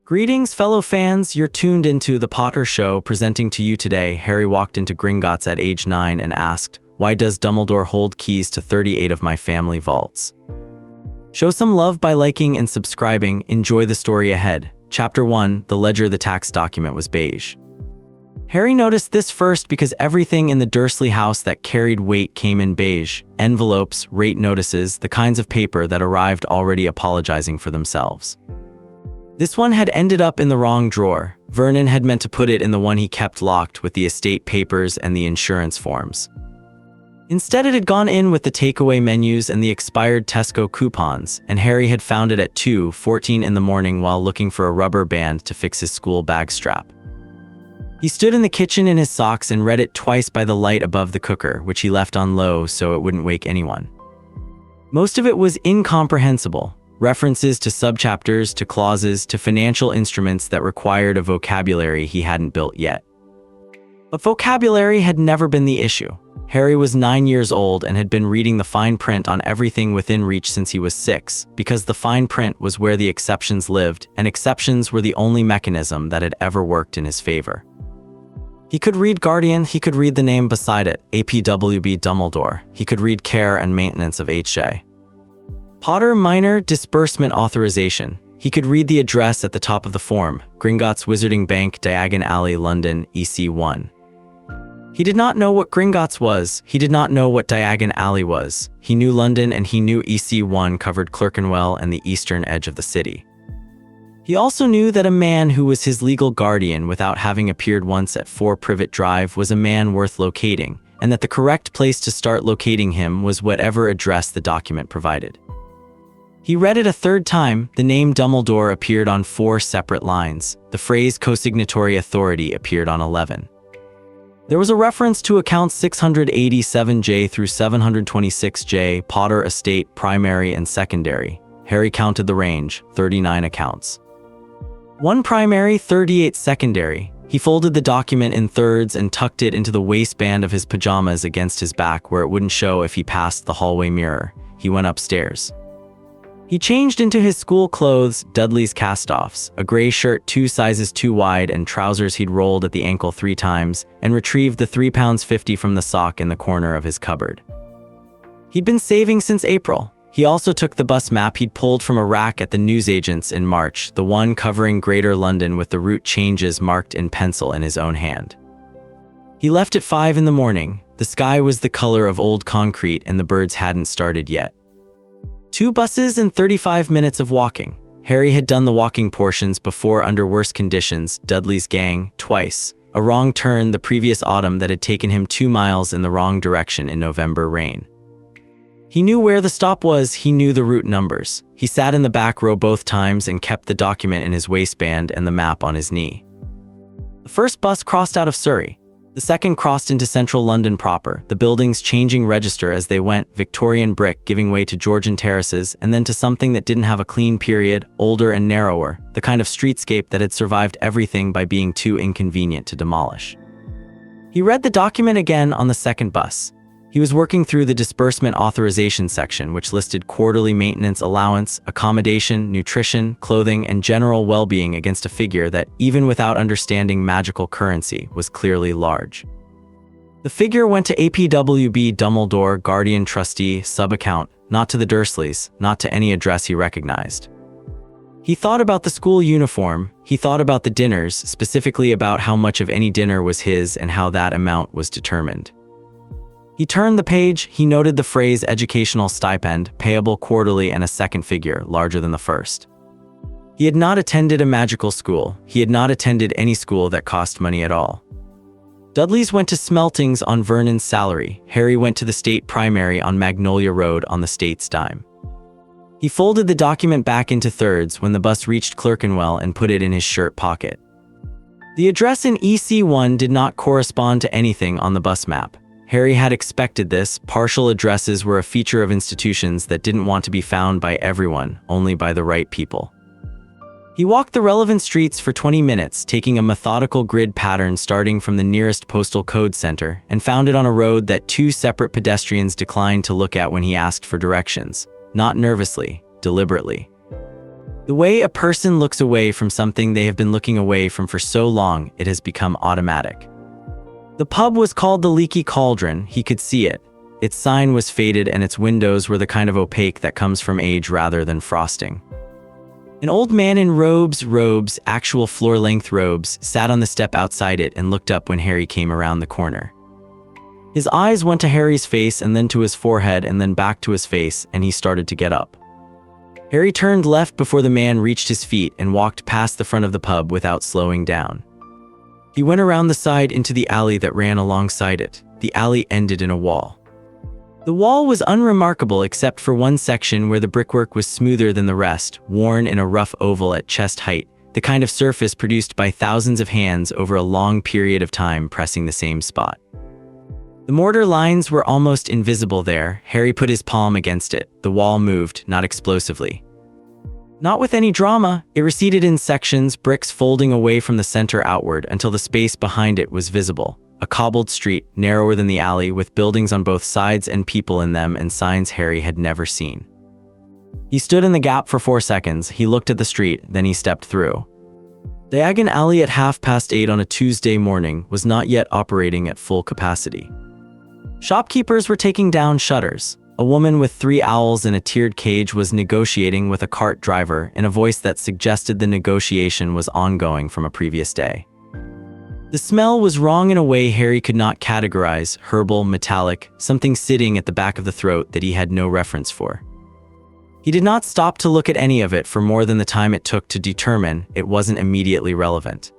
Greetings, fellow fans. You're tuned into The Potter Show, presenting to you today. Harry walked into Gringotts at age 9 and asked, "Why does Dumbledore hold keys to 38 of my family vaults?" Show some love by liking and subscribing. Enjoy the story ahead. Chapter 1, The Ledger. The tax document was beige. Harry noticed this first because everything in the Dursley house that carried weight came in beige. Envelopes, rate notices, the kinds of paper that arrived already apologizing for themselves. This one had ended up in the wrong drawer. Vernon had meant to put it in the one he kept locked with the estate papers and the insurance forms. Instead, it had gone in with the takeaway menus and the expired Tesco coupons, and Harry had found it at 2:14 in the morning while looking for a rubber band to fix his school bag strap. He stood in the kitchen in his socks and read it twice by the light above the cooker, which he left on low so it wouldn't wake anyone. Most of it was incomprehensible. References to subchapters, to clauses, to financial instruments that required a vocabulary he hadn't built yet. But vocabulary had never been the issue. Harry was 9 years old and had been reading the fine print on everything within reach since he was 6, because the fine print was where the exceptions lived, and exceptions were the only mechanism that had ever worked in his favor. He could read Guardian, he could read the name beside it, APWB Dumbledore. He could read Care and Maintenance of H.J. Potter Minor Disbursement Authorization. He could read the address at the top of the form, Gringotts Wizarding Bank, Diagon Alley, London, EC1. He did not know what Gringotts was. He did not know what Diagon Alley was. He knew London and he knew EC1 covered Clerkenwell and the eastern edge of the city. He also knew that a man who was his legal guardian without having appeared once at 4 Privet Drive was a man worth locating, and that the correct place to start locating him was whatever address the document provided. He read it a third time. The name Dumbledore appeared on 4 separate lines. The phrase consignatory authority appeared on 11. There was a reference to accounts 687J through 726J, Potter Estate, primary and secondary. Harry counted the range, 39 accounts. 1 primary, 38 secondary. He folded the document in thirds and tucked it into the waistband of his pajamas against his back where it wouldn't show if he passed the hallway mirror. He went upstairs. He changed into his school clothes, Dudley's cast-offs, a gray shirt 2 sizes too wide and trousers he'd rolled at the ankle 3 times, and retrieved the £3.50 from the sock in the corner of his cupboard. He'd been saving since April. He also took the bus map he'd pulled from a rack at the newsagent's in March, the one covering Greater London with the route changes marked in pencil in his own hand. He left at 5 in the morning. The sky was the color of old concrete and the birds hadn't started yet. 2 buses and 35 minutes of walking. Harry had done the walking portions before under worse conditions, Dudley's gang, twice. A wrong turn the previous autumn that had taken him 2 miles in the wrong direction in November rain. He knew where the stop was, he knew the route numbers. He sat in the back row both times and kept the document in his waistband and the map on his knee. The first bus crossed out of Surrey. The second crossed into central London proper, the buildings changing register as they went, Victorian brick giving way to Georgian terraces, and then to something that didn't have a clean period, older and narrower, the kind of streetscape that had survived everything by being too inconvenient to demolish. He read the document again on the second bus. He was working through the disbursement authorization section, which listed quarterly maintenance allowance, accommodation, nutrition, clothing, and general well-being against a figure that, even without understanding magical currency, was clearly large. The figure went to APWB Dumbledore, Guardian Trustee, sub-account, not to the Dursleys, not to any address he recognized. He thought about the school uniform. He thought about the dinners, specifically about how much of any dinner was his and how that amount was determined. He turned the page. He noted the phrase educational stipend, payable quarterly, and a second figure, larger than the first. He had not attended a magical school. He had not attended any school that cost money at all. Dudley's went to Smeltings on Vernon's salary. Harry went to the state primary on Magnolia Road on the state's dime. He folded the document back into thirds when the bus reached Clerkenwell and put it in his shirt pocket. The address in EC1 did not correspond to anything on the bus map. Harry had expected this. Partial addresses were a feature of institutions that didn't want to be found by everyone, only by the right people. He walked the relevant streets for 20 minutes, taking a methodical grid pattern starting from the nearest postal code center, and found it on a road that 2 separate pedestrians declined to look at when he asked for directions. Not nervously, deliberately. The way a person looks away from something they have been looking away from for so long, it has become automatic. The pub was called the Leaky Cauldron. He could see it. Its sign was faded and its windows were the kind of opaque that comes from age rather than frosting. An old man in robes, actual floor-length robes, sat on the step outside it and looked up when Harry came around the corner. His eyes went to Harry's face and then to his forehead and then back to his face, and he started to get up. Harry turned left before the man reached his feet and walked past the front of the pub without slowing down. He went around the side into the alley that ran alongside it. The alley ended in a wall. The wall was unremarkable except for one section where the brickwork was smoother than the rest, worn in a rough oval at chest height, the kind of surface produced by thousands of hands over a long period of time pressing the same spot. The mortar lines were almost invisible there. Harry put his palm against it. The wall moved, not explosively. Not with any drama, it receded in sections, bricks folding away from the center outward until the space behind it was visible. A cobbled street, narrower than the alley, with buildings on both sides and people in them and signs Harry had never seen. He stood in the gap for 4 seconds. He looked at the street, then he stepped through. Diagon Alley at 8:30 on a Tuesday morning was not yet operating at full capacity. Shopkeepers were taking down shutters. A woman with 3 owls in a tiered cage was negotiating with a cart driver in a voice that suggested the negotiation was ongoing from a previous day. The smell was wrong in a way Harry could not categorize, herbal, metallic, something sitting at the back of the throat that he had no reference for. He did not stop to look at any of it for more than the time it took to determine it wasn't immediately relevant.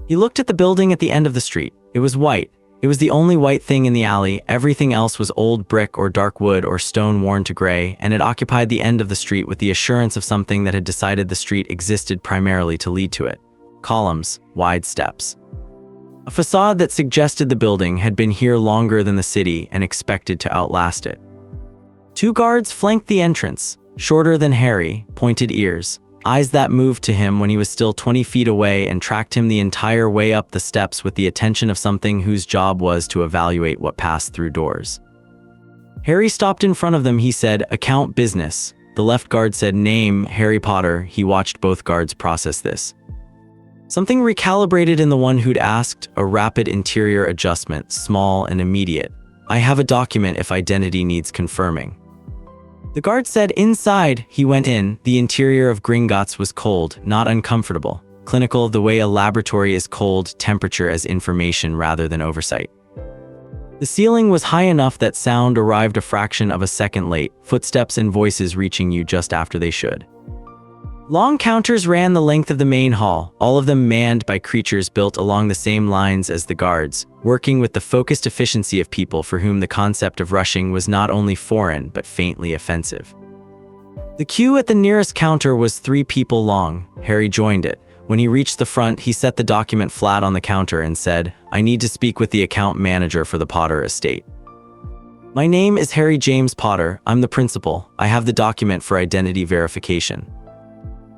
He looked at the building at the end of the street. It was white. It was the only white thing in the alley. Everything else was old brick or dark wood or stone worn to gray, and it occupied the end of the street with the assurance of something that had decided the street existed primarily to lead to it. Columns, wide steps. A facade that suggested the building had been here longer than the city and expected to outlast it. 2 guards flanked the entrance, shorter than Harry, pointed ears, eyes that moved to him when he was still 20 feet away and tracked him the entire way up the steps with the attention of something whose job was to evaluate what passed through doors. Harry stopped in front of them. He said, "Account business." The left guard said, "Name, Harry Potter." He watched both guards process this. Something recalibrated in the one who'd asked, a rapid interior adjustment, small and immediate. "I have a document if identity needs confirming." The guard said, "Inside." He went in. The interior of Gringotts was cold, not uncomfortable. Clinical, the way a laboratory is cold, temperature as information rather than oversight. The ceiling was high enough that sound arrived a fraction of a second late, footsteps and voices reaching you just after they should. Long counters ran the length of the main hall, all of them manned by creatures built along the same lines as the guards, working with the focused efficiency of people for whom the concept of rushing was not only foreign but faintly offensive. The queue at the nearest counter was 3 people long. Harry joined it. When he reached the front, he set the document flat on the counter and said, "I need to speak with the account manager for the Potter estate." "My name is Harry James Potter. I'm the principal. I have the document for identity verification."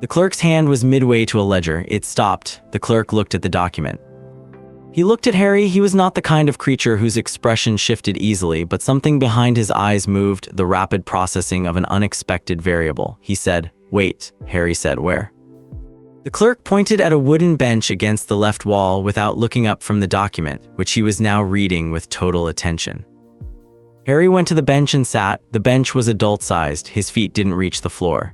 The clerk's hand was midway to a ledger. It stopped. The clerk looked at the document. He looked at Harry. He was not the kind of creature whose expression shifted easily, but something behind his eyes moved, the rapid processing of an unexpected variable. He said, "Wait." Harry said, "Where?" The clerk pointed at a wooden bench against the left wall without looking up from the document, which he was now reading with total attention. Harry went to the bench and sat. The bench was adult-sized. His feet didn't reach the floor.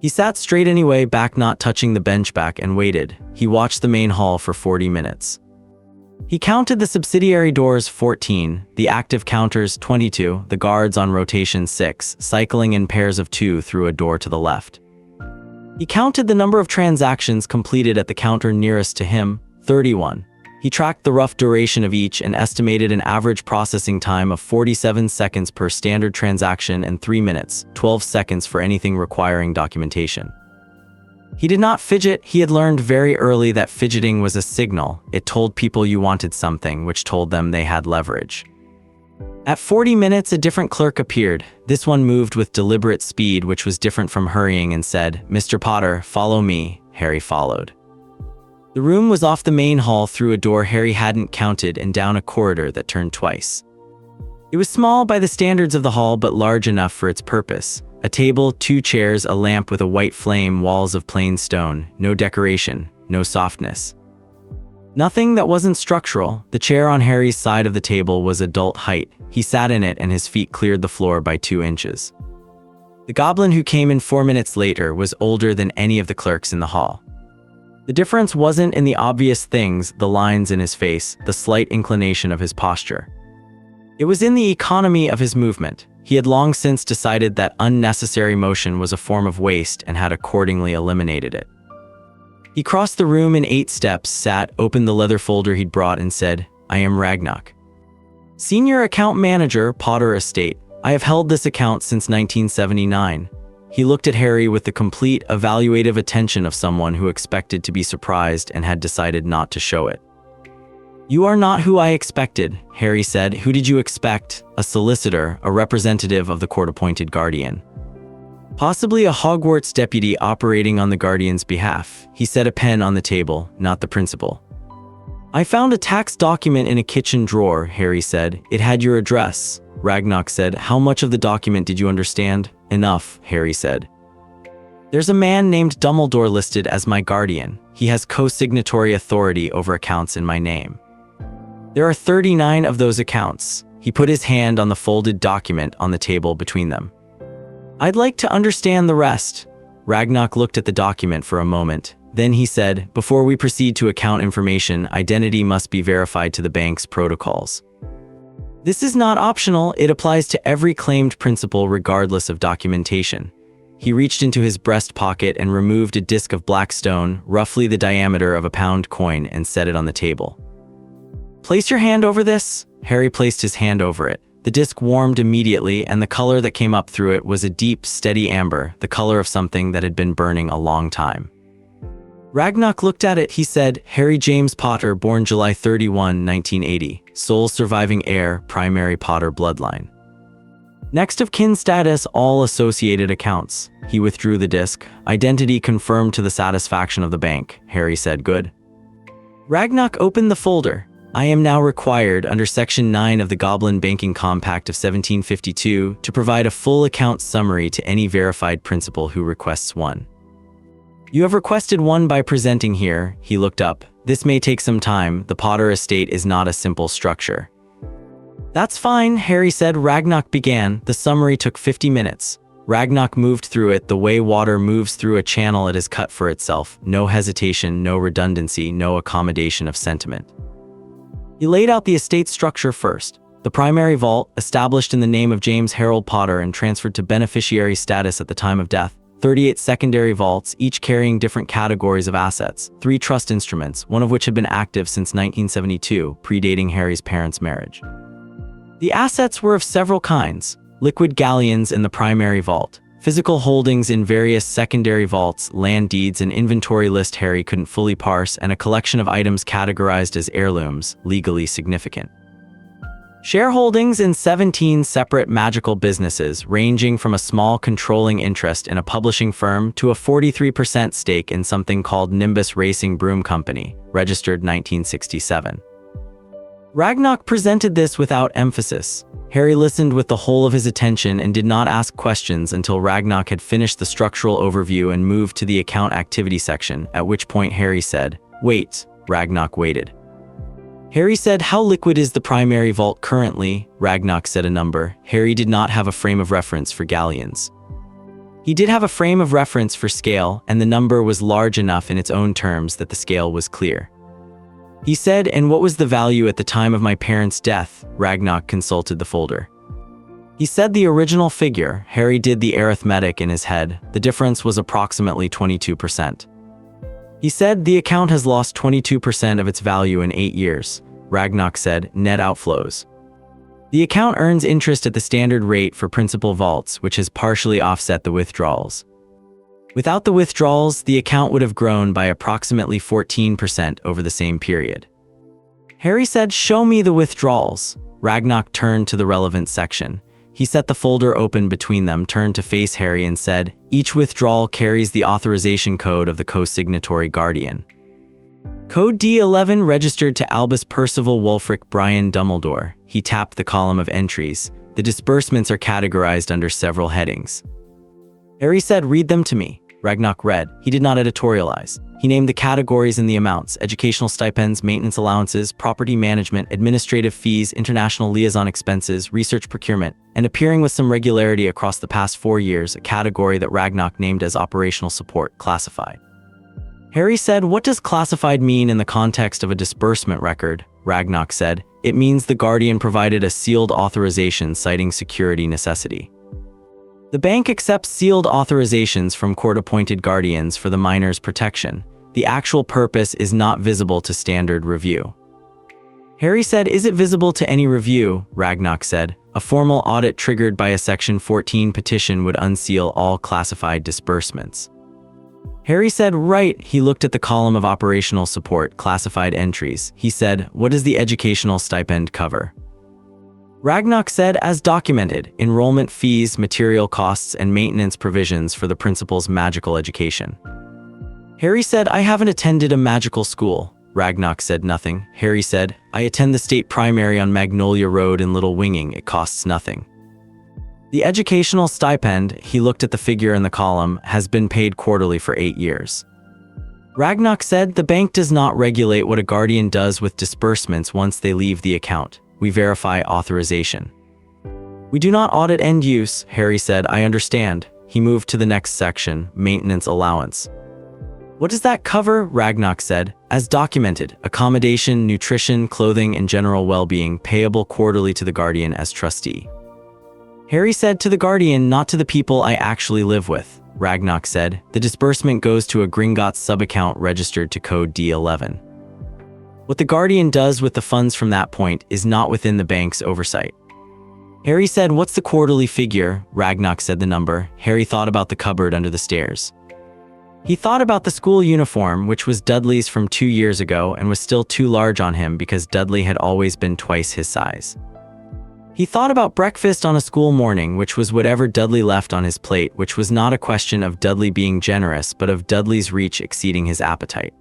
He sat straight anyway, back not touching the bench back, and waited. He watched the main hall for 40 minutes. He counted the subsidiary doors 14, the active counters 22, the guards on rotation 6, cycling in pairs of 2 through a door to the left. He counted the number of transactions completed at the counter nearest to him, 31. He tracked the rough duration of each and estimated an average processing time of 47 seconds per standard transaction and 3 minutes, 12 seconds for anything requiring documentation. He did not fidget. He had learned very early that fidgeting was a signal. It told people you wanted something, which told them they had leverage. At 40 minutes, a different clerk appeared. This one moved with deliberate speed, which was different from hurrying, and said, "Mr. Potter, follow me." Harry followed. The room was off the main hall through a door Harry hadn't counted and down a corridor that turned twice. It was small by the standards of the hall but large enough for its purpose. A table, 2 chairs, a lamp with a white flame, walls of plain stone, no decoration, no softness. Nothing that wasn't structural. The chair on Harry's side of the table was adult height. He sat in it and his feet cleared the floor by 2 inches. The goblin who came in 4 minutes later was older than any of the clerks in the hall. The difference wasn't in the obvious things, the lines in his face, the slight inclination of his posture. It was in the economy of his movement. He had long since decided that unnecessary motion was a form of waste and had accordingly eliminated it. He crossed the room in 8 steps, sat, opened the leather folder he'd brought and said, "I am Ragnock, Senior Account Manager, Potter Estate. I have held this account since 1979. He looked at Harry with the complete, evaluative attention of someone who expected to be surprised and had decided not to show it. "You are not who I expected," Harry said. "Who did you expect? A solicitor, a representative of the court-appointed guardian. Possibly a Hogwarts deputy operating on the guardian's behalf." He set a pen on the table, "Not the principal." "I found a tax document in a kitchen drawer," Harry said. "It had your address." Ragnock said, "How much of the document did you understand?" "Enough," Harry said. "There's a man named Dumbledore listed as my guardian. He has co-signatory authority over accounts in my name. There are 39 of those accounts." He put his hand on the folded document on the table between them. "I'd like to understand the rest." Ragnock looked at the document for a moment. Then he said, "Before we proceed to account information, identity must be verified to the bank's protocols. This is not optional. It applies to every claimed principal regardless of documentation." He reached into his breast pocket and removed a disc of black stone, roughly the diameter of a pound coin, and set it on the table. "Place your hand over this." Harry placed his hand over it. The disc warmed immediately, and the color that came up through it was a deep, steady amber, the color of something that had been burning a long time. Ragnock looked at it. He said, "Harry James Potter, born July 31, 1980. Sole surviving heir, primary Potter bloodline. Next of kin status, all associated accounts." He withdrew the disc. "Identity confirmed to the satisfaction of the bank," Harry said. "Good." Ragnock opened the folder. "I am now required, under Section 9 of the Goblin Banking Compact of 1752, to provide a full account summary to any verified principal who requests one. You have requested one by presenting here." He looked up. "This may take some time. The Potter estate is not a simple structure." "That's fine," Harry said. Ragnock began. The summary took 50 minutes. Ragnock moved through it the way water moves through a channel it has cut for itself. No hesitation, no redundancy, no accommodation of sentiment. He laid out the estate structure first. The primary vault, established in the name of James Harold Potter and transferred to beneficiary status at the time of death. 38 secondary vaults, each carrying different categories of assets. 3 trust instruments, one of which had been active since 1972, predating Harry's parents' marriage. The assets were of several kinds. Liquid galleons in the primary vault. Physical holdings in various secondary vaults, land deeds, an inventory list Harry couldn't fully parse, and a collection of items categorized as heirlooms, legally significant. Shareholdings in 17 separate magical businesses, ranging from a small controlling interest in a publishing firm to a 43% stake in something called Nimbus Racing Broom Company, registered 1967. Ragnock presented this without emphasis. Harry listened with the whole of his attention and did not ask questions until Ragnock had finished the structural overview and moved to the account activity section, at which point Harry said, "Wait." Ragnock waited. Harry said, "How liquid is the primary vault currently?" Ragnock said a number. Harry did not have a frame of reference for galleons. He did have a frame of reference for scale, and the number was large enough in its own terms that the scale was clear. He said, "And what was the value at the time of my parents' death?" Ragnock consulted the folder. He said the original figure. Harry did the arithmetic in his head. The difference was approximately 22%. He said, "The account has lost 22% of its value in 8 years. Ragnock said, "Net outflows. The account earns interest at the standard rate for principal vaults, which has partially offset the withdrawals. Without the withdrawals, the account would have grown by approximately 14% over the same period." Harry said, "Show me the withdrawals." Ragnock turned to the relevant section. He set the folder open between them, turned to face Harry and said, "Each withdrawal carries the authorization code of the co-signatory guardian. Code D11 registered to Albus Percival Wulfric Brian Dumbledore." He tapped the column of entries. "The disbursements are categorized under several headings. Harry said, "Read them to me." Ragnock read. He did not editorialize. He named the categories and the amounts: educational stipends, maintenance allowances, property management, administrative fees, international liaison expenses, research procurement, and appearing with some regularity across the past 4 years, a category that Ragnock named as operational support, classified. Harry said, "What does classified mean in the context of a disbursement record?" Ragnock said, "It means the Guardian provided a sealed authorization citing security necessity." The bank accepts sealed authorizations from court-appointed guardians for the minor's protection. The actual purpose is not visible to standard review. Harry said, "Is it visible to any review?" Ragnock said, "A formal audit triggered by a Section 14 petition would unseal all classified disbursements." Harry said, "Right." He looked at the column of operational support, classified entries. He said, "What does the educational stipend cover?" Ragnock said, "As documented, enrollment fees, material costs, and maintenance provisions for the principal's magical education." Harry said, "I haven't attended a magical school." Ragnock said nothing. Harry said, "I attend the state primary on Magnolia Road in Little Winging. It costs nothing." The educational stipend, he looked at the figure in the column, has been paid quarterly for 8 years. Ragnock said, "The bank does not regulate what a guardian does with disbursements once they leave the account. We verify authorization." "We do not audit end use," Harry said. "I understand." He moved to the next section, maintenance allowance. "What does that cover?" Ragnock said. "As documented, accommodation, nutrition, clothing, and general well-being payable quarterly to the guardian as trustee." Harry said, "To the guardian, not to the people I actually live with." Ragnock said, "The disbursement goes to a Gringotts sub-account registered to code D11. What the guardian does with the funds from that point is not within the bank's oversight." Harry said, "What's the quarterly figure?" Ragnock said the number. Harry thought about the cupboard under the stairs. He thought about the school uniform, which was Dudley's from 2 years ago and was still too large on him because Dudley had always been twice his size. He thought about breakfast on a school morning, which was whatever Dudley left on his plate, which was not a question of Dudley being generous, but of Dudley's reach exceeding his appetite.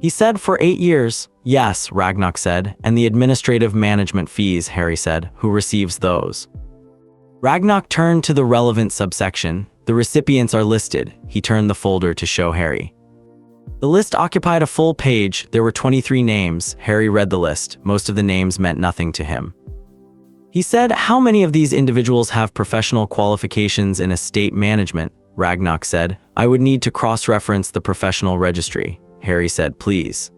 He said, "For 8 years. "Yes," Ragnock said. "And the administrative management fees," Harry said. "Who receives those?" Ragnock turned to the relevant subsection. "The recipients are listed." He turned the folder to show Harry. The list occupied a full page. There were 23 names. Harry read the list. Most of the names meant nothing to him. He said, "How many of these individuals have professional qualifications in estate management?" Ragnock said, "I would need to cross-reference the professional registry." Harry said, "Please."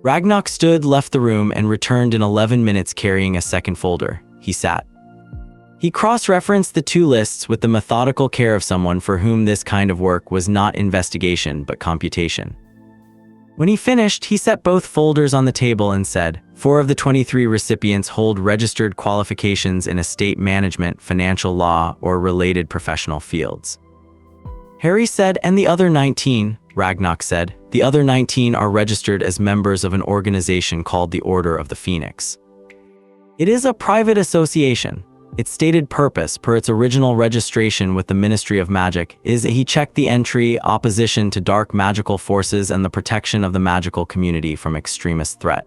Ragnock stood, left the room, and returned in 11 minutes carrying a second folder. He sat. He cross-referenced the 2 lists with the methodical care of someone for whom this kind of work was not investigation but computation. When he finished, he set both folders on the table and said, 4 of the 23 recipients hold registered qualifications in estate management, financial law, or related professional fields." Harry said, "And the other 19? Ragnock said, "The other 19 are registered as members of an organization called the Order of the Phoenix. It is a private association. Its stated purpose, per its original registration with the Ministry of Magic, is," he checked the entry, "opposition to dark magical forces and the protection of the magical community from extremist threat."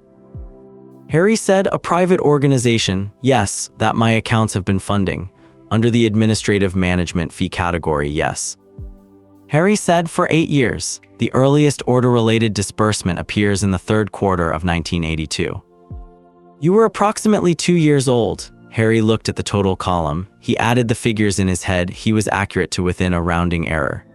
Harry said, "A private organization, yes, that my accounts have been funding. Under the administrative management fee category, yes." Harry said, "For 8 years. The earliest order-related disbursement appears in the 3rd quarter of 1982. You were approximately 2 years old." Harry looked at the total column. He added the figures in his head. He was accurate to within a rounding error.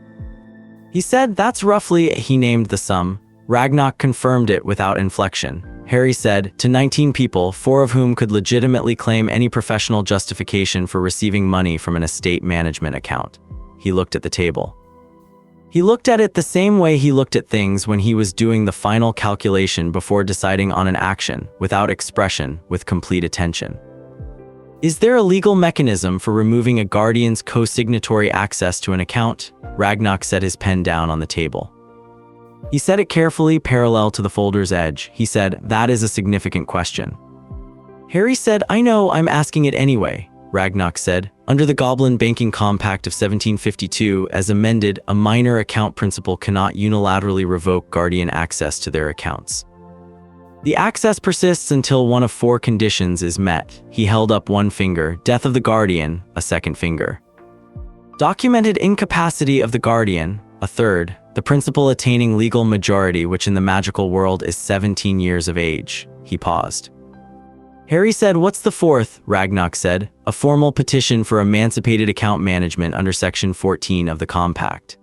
He said, "That's roughly," he named the sum. Ragnock confirmed it without inflection. Harry said, "To 19 people, 4 of whom could legitimately claim any professional justification for receiving money from an estate management account." He looked at the table. He looked at it the same way he looked at things when he was doing the final calculation before deciding on an action, without expression, with complete attention. "Is there a legal mechanism for removing a guardian's co-signatory access to an account?" Ragnock set his pen down on the table. He set it carefully, parallel to the folder's edge. He said, "That is a significant question." Harry said, "I know, I'm asking it anyway." Ragnock said, "Under the Goblin Banking Compact of 1752, as amended, a minor account principal cannot unilaterally revoke guardian access to their accounts. The access persists until one of 4 conditions is met." He held up one finger. "Death of the guardian," a second finger. Documented incapacity of the guardian, a third. The principal attaining legal majority, which in the magical world is 17 years of age. He paused. Harry said, "What's the fourth?" Ragnarok said, "A formal petition for emancipated account management under Section 14 of the Compact.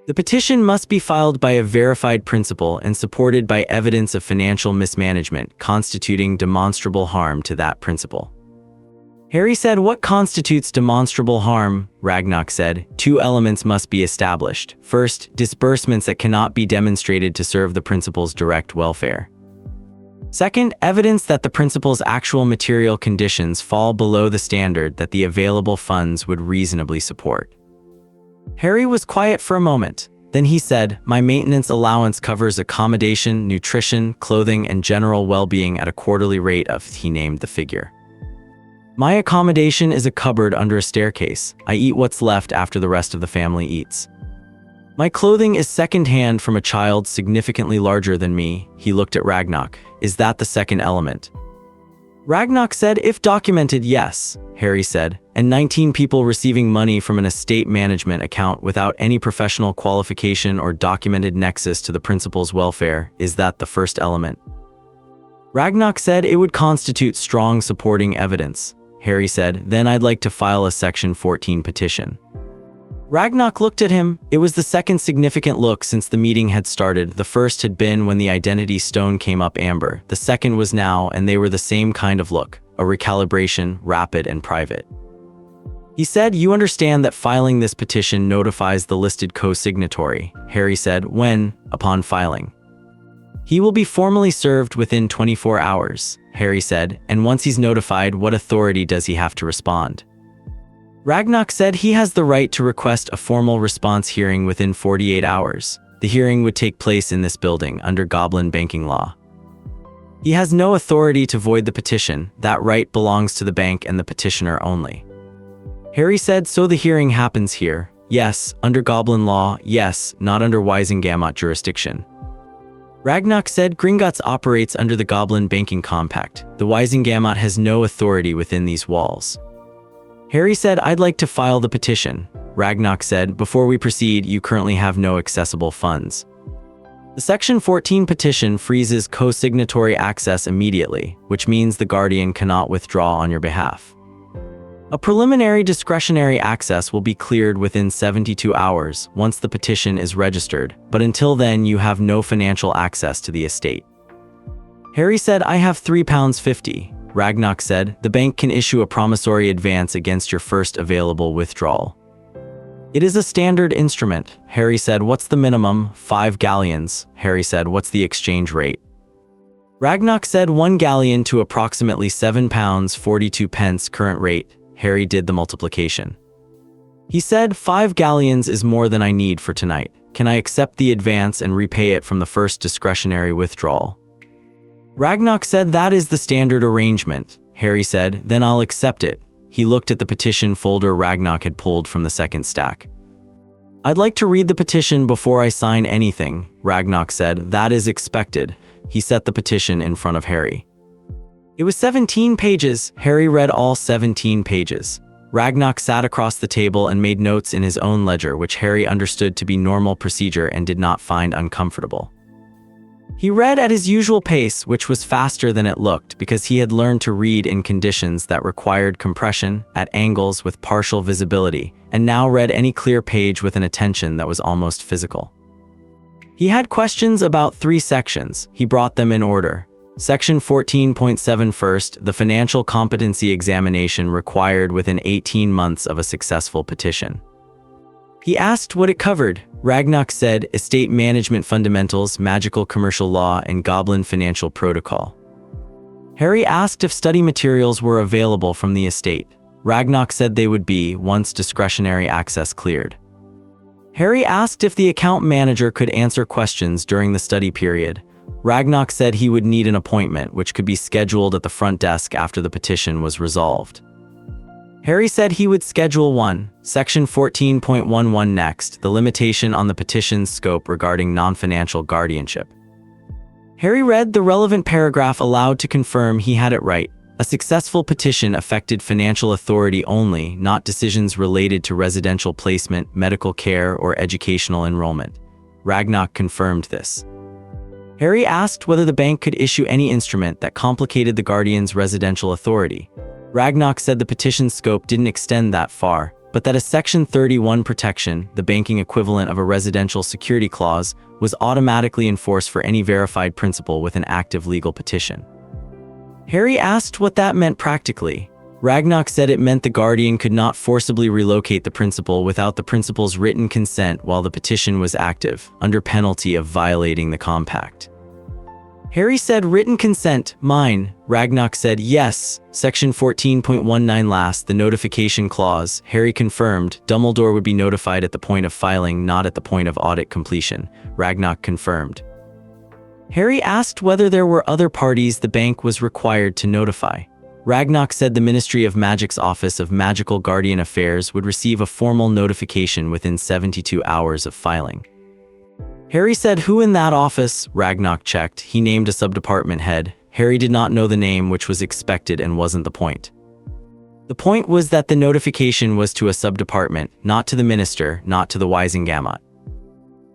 The petition must be filed by a verified principal and supported by evidence of financial mismanagement constituting demonstrable harm to that principal." Harry said, "What constitutes demonstrable harm?" Ragnarok said, "Two elements must be established. First, disbursements that cannot be demonstrated to serve the principal's direct welfare. Second, evidence that the principal's actual material conditions fall below the standard that the available funds would reasonably support." Harry was quiet for a moment. Then he said, "My maintenance allowance covers accommodation, nutrition, clothing, and general well-being at a quarterly rate of," he named the figure. "My accommodation is a cupboard under a staircase. I eat what's left after the rest of the family eats. My clothing is second-hand from a child significantly larger than me." He looked at Ragnarok. "Is that the second element?" Ragnarok said, "If documented, yes," Harry said. "And 19 people receiving money from an estate management account without any professional qualification or documented nexus to the principal's welfare. Is that the first element?" Ragnarok said, "It would constitute strong supporting evidence." Harry said, "Then I'd like to file a Section 14 petition." Ragnarok looked at him. It was the second significant look since the meeting had started. The first had been when the identity stone came up amber. The second was now, and they were the same kind of look, a recalibration, rapid and private. He said, "You understand that filing this petition notifies the listed co-signatory." Harry said, "When?" "Upon filing. He will be formally served within 24 hours, Harry said, "and once he's notified, what authority does he have to respond?" Ragnarok said he has the right to request a formal response hearing within 48 hours. The hearing would take place in this building under Goblin banking law. He has no authority to void the petition. That right belongs to the bank and the petitioner only. Harry said, "So the hearing happens here?" "Yes, under Goblin law, yes, not under Wisengamot jurisdiction." Ragnarok said, "Gringotts operates under the Goblin banking compact. The Wisengamot has no authority within these walls." Harry said, "I'd like to file the petition." Ragnarok said, "Before we proceed, you currently have no accessible funds. The Section 14 petition freezes co-signatory access immediately, which means the guardian cannot withdraw on your behalf. A preliminary discretionary access will be cleared within 72 hours once the petition is registered, but until then you have no financial access to the estate." Harry said, "I have £3.50. Ragnarok said, "The bank can issue a promissory advance against your first available withdrawal. It is a standard instrument." Harry said, "What's the minimum?" 5 galleons. Harry said, "What's the exchange rate?" Ragnarok said, 1 galleon to approximately £7.42 current rate. Harry did the multiplication. He said, 5 galleons is more than I need for tonight. Can I accept the advance and repay it from the first discretionary withdrawal? Ragnarok said, "That is the standard arrangement." Harry said, "Then I'll accept it." He looked at the petition folder Ragnarok had pulled from the second stack. "I'd like to read the petition before I sign anything," Ragnarok said. "That is expected." He set the petition in front of Harry. It was 17 pages. Harry read all 17 pages. Ragnarok sat across the table and made notes in his own ledger, which Harry understood to be normal procedure and did not find uncomfortable. He read at his usual pace, which was faster than it looked because he had learned to read in conditions that required compression, at angles with partial visibility, and now read any clear page with an attention that was almost physical. He had questions about 3 sections. He brought them in order. Section 14.7 first, the financial competency examination required within 18 months of a successful petition. He asked what it covered. Ragnarok said, estate management fundamentals, magical commercial law, and Goblin financial protocol. Harry asked if study materials were available from the estate. Ragnarok said they would be once discretionary access cleared. Harry asked if the account manager could answer questions during the study period. Ragnarok said he would need an appointment, which could be scheduled at the front desk after the petition was resolved. Harry said he would schedule one. Section 14.11 next, the limitation on the petition's scope regarding non-financial guardianship. Harry read the relevant paragraph aloud to confirm he had it right. A successful petition affected financial authority only, not decisions related to residential placement, medical care, or educational enrollment. Ragnarok confirmed this. Harry asked whether the bank could issue any instrument that complicated the guardian's residential authority. Ragnarok said the petition's scope didn't extend that far, but that a Section 31 protection, the banking equivalent of a residential security clause, was automatically enforced for any verified principal with an active legal petition. Harry asked what that meant practically. Ragnarok said it meant the guardian could not forcibly relocate the principal without the principal's written consent while the petition was active, under penalty of violating the compact. Harry said written consent, mine. Ragnarok said yes. Section 14.19 last, the notification clause. Harry confirmed Dumbledore would be notified at the point of filing, not at the point of audit completion. Ragnarok confirmed. Harry asked whether there were other parties the bank was required to notify. Ragnarok said the Ministry of Magic's Office of Magical Guardian Affairs would receive a formal notification within 72 hours of filing. Harry said who in that office? Ragnarok checked. He named a subdepartment head. Harry did not know the name, which was expected and wasn't the point. The point was that the notification was to a subdepartment, not to the minister, not to the Wisengamot.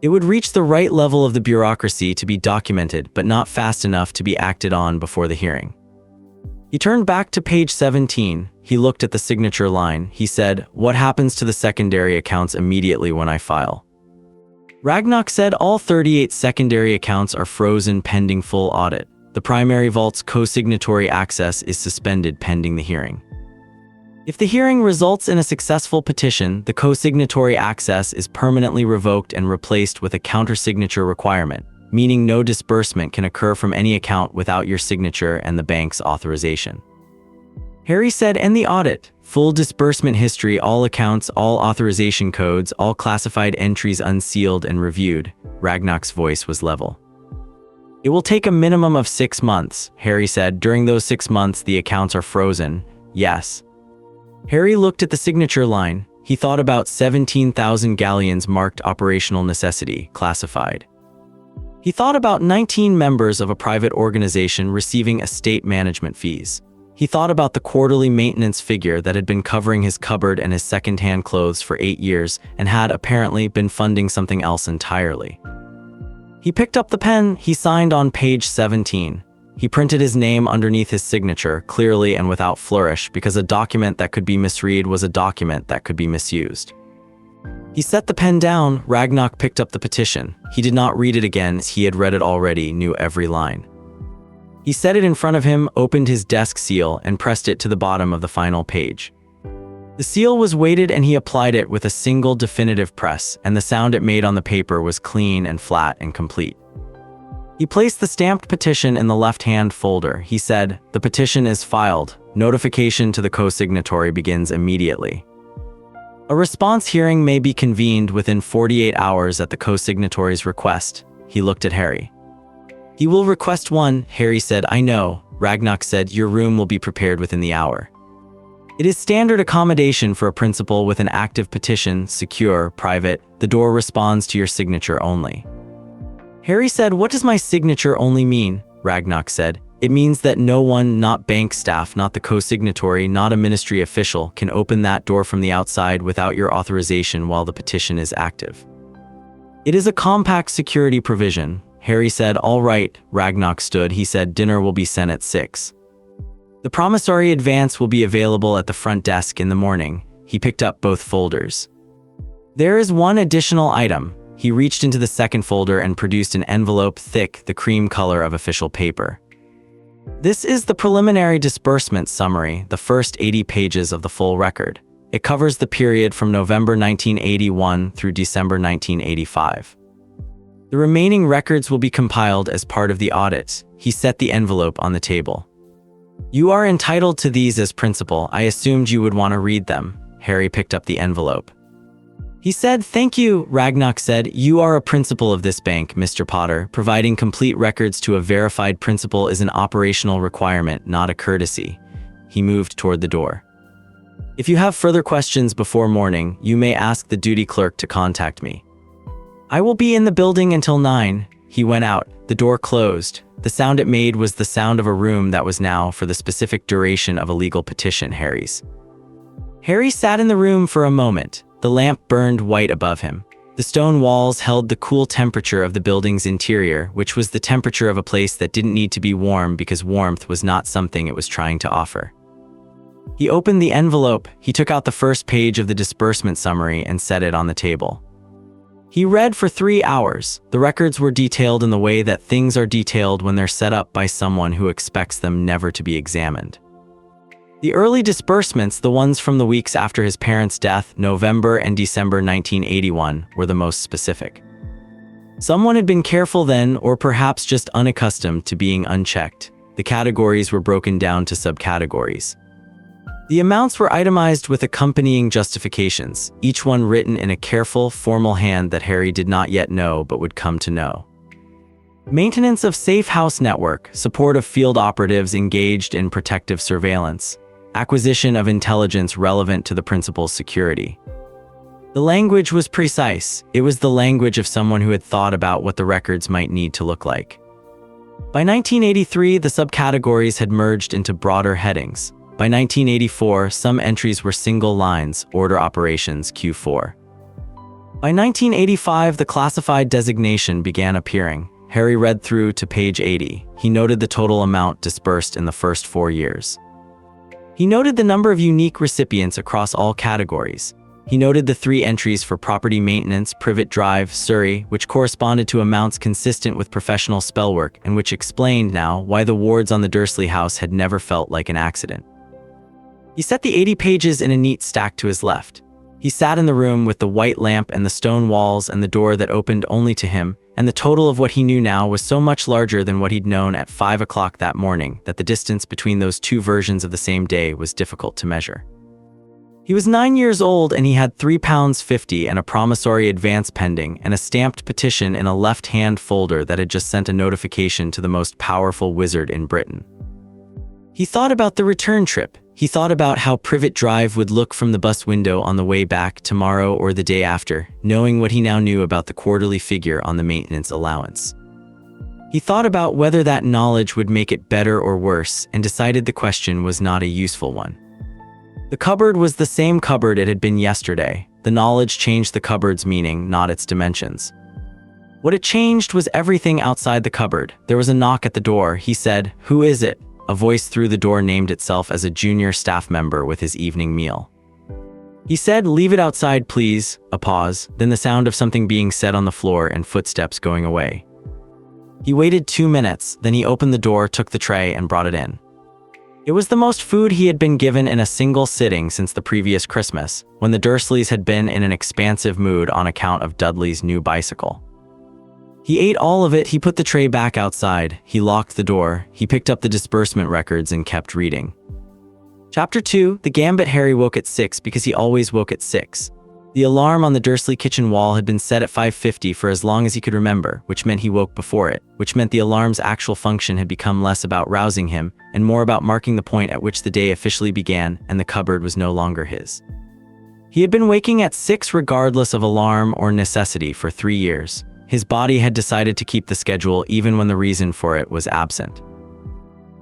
It would reach the right level of the bureaucracy to be documented, but not fast enough to be acted on before the hearing. He turned back to page 17. He looked at the signature line. He said, "What happens to the secondary accounts immediately when I file?" Ragnarok said all 38 secondary accounts are frozen pending full audit. The primary vault's co-signatory access is suspended pending the hearing. If the hearing results in a successful petition, the co-signatory access is permanently revoked and replaced with a counter-signature requirement, meaning no disbursement can occur from any account without your signature and the bank's authorization. Harry said, and the audit, full disbursement history, all accounts, all authorization codes, all classified entries unsealed and reviewed. Ragnarok's voice was level. It will take a minimum of 6 months, Harry said. During those 6 months, the accounts are frozen. Yes. Harry looked at the signature line. He thought about 17,000 galleons marked operational necessity, classified. He thought about 19 members of a private organization receiving estate management fees. He thought about the quarterly maintenance figure that had been covering his cupboard and his second-hand clothes for 8 years and had apparently been funding something else entirely. He picked up the pen. He signed on page 17. He printed his name underneath his signature, clearly and without flourish, because a document that could be misread was a document that could be misused. He set the pen down. Ragnarok picked up the petition. He did not read it again. He had read it already, knew every line. He set it in front of him, opened his desk seal, and pressed it to the bottom of the final page. The seal was weighted and he applied it with a single definitive press, and the sound it made on the paper was clean and flat and complete. He placed the stamped petition in the left-hand folder. He said, "The petition is filed. Notification to the co-signatory begins immediately. A response hearing may be convened within 48 hours at the co-signatory's request." He looked at Harry. "He will request one," Harry said. "I know." Ragnarok said, "Your room will be prepared within the hour. It is standard accommodation for a principal with an active petition, secure, private. The door responds to your signature only." Harry said, "What does my signature only mean?" Ragnarok said, "It means that no one, not bank staff, not the co-signatory, not a ministry official, can open that door from the outside without your authorization while the petition is active. It is a compact security provision." Harry said, "All right." Ragnarok stood. He said, "Dinner will be sent at 6. The promissory advance will be available at the front desk in the morning." He picked up both folders. "There is one additional item." He reached into the second folder and produced an envelope thick, the cream color of official paper. "This is the preliminary disbursement summary, the first 80 pages of the full record. It covers the period from November 1981 through December 1985. The remaining records will be compiled as part of the audit." He set the envelope on the table. "You are entitled to these as principal. I assumed you would want to read them." Harry picked up the envelope. He said, "Thank you." Ragnarok said, "You are a principal of this bank, Mr. Potter. Providing complete records to a verified principal is an operational requirement, not a courtesy." He moved toward the door. "If you have further questions before morning, you may ask the duty clerk to contact me. I will be in the building until 9. He went out. The door closed. The sound it made was the sound of a room that was now for the specific duration of a legal petition, Harry's. Harry sat in the room for a moment. The lamp burned white above him. The stone walls held the cool temperature of the building's interior, which was the temperature of a place that didn't need to be warm because warmth was not something it was trying to offer. He opened the envelope. He took out the first page of the disbursement summary and set it on the table. He read for 3 hours. The records were detailed in the way that things are detailed when they're set up by someone who expects them never to be examined. The early disbursements, the ones from the weeks after his parents' death, November and December 1981, were the most specific. Someone had been careful then, or perhaps just unaccustomed to being unchecked. The categories were broken down to subcategories. The amounts were itemized with accompanying justifications, each one written in a careful, formal hand that Harry did not yet know but would come to know. Maintenance of safe house network, support of field operatives engaged in protective surveillance, acquisition of intelligence relevant to the principal's security. The language was precise. It was the language of someone who had thought about what the records might need to look like. By 1983, the subcategories had merged into broader headings. By 1984, some entries were single lines, order operations Q4. By 1985, the classified designation began appearing. Harry read through to page 80. He noted the total amount disbursed in the first 4 years. He noted the number of unique recipients across all categories. He noted the 3 entries for property maintenance, Privet Drive, Surrey, which corresponded to amounts consistent with professional spellwork and which explained now why the wards on the Dursley house had never felt like an accident. He set the 80 pages in a neat stack to his left. He sat in the room with the white lamp and the stone walls and the door that opened only to him, and the total of what he knew now was so much larger than what he'd known at 5 o'clock that morning that the distance between those 2 versions of the same day was difficult to measure. He was 9 years old and he had £3.50 and a promissory advance pending and a stamped petition in a left-hand folder that had just sent a notification to the most powerful wizard in Britain. He thought about the return trip. He thought about how Privet Drive would look from the bus window on the way back tomorrow or the day after, knowing what he now knew about the quarterly figure on the maintenance allowance. He thought about whether that knowledge would make it better or worse and decided the question was not a useful one. The cupboard was the same cupboard it had been yesterday. The knowledge changed the cupboard's meaning, not its dimensions. What it changed was everything outside the cupboard. There was a knock at the door. He said, "Who is it?" A voice through the door named itself as a junior staff member with his evening meal. He said, "Leave it outside, please." A pause, then the sound of something being said on the floor and footsteps going away. He waited 2 minutes, then he opened the door, took the tray, and brought it in. It was the most food he had been given in a single sitting since the previous Christmas, when the Dursleys had been in an expansive mood on account of Dudley's new bicycle. He ate all of it. He put the tray back outside. He locked the door. He picked up the disbursement records and kept reading. Chapter 2, The Gambit. Harry woke at 6 because he always woke at 6. The alarm on the Dursley kitchen wall had been set at 5:50 for as long as he could remember, which meant he woke before it, which meant the alarm's actual function had become less about rousing him and more about marking the point at which the day officially began and the cupboard was no longer his. He had been waking at 6 regardless of alarm or necessity for 3 years. His body had decided to keep the schedule even when the reason for it was absent.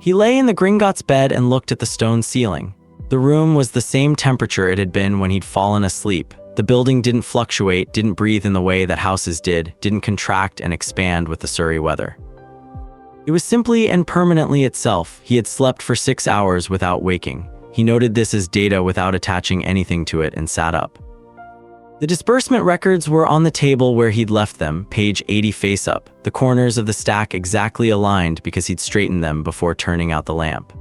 He lay in the Gringotts bed and looked at the stone ceiling. The room was the same temperature it had been when he'd fallen asleep. The building didn't fluctuate, didn't breathe in the way that houses did, didn't contract and expand with the Surrey weather. It was simply and permanently itself. He had slept for 6 hours without waking. He noted this as data without attaching anything to it and sat up. The disbursement records were on the table where he'd left them, page 80 face up, the corners of the stack exactly aligned because he'd straightened them before turning out the lamp.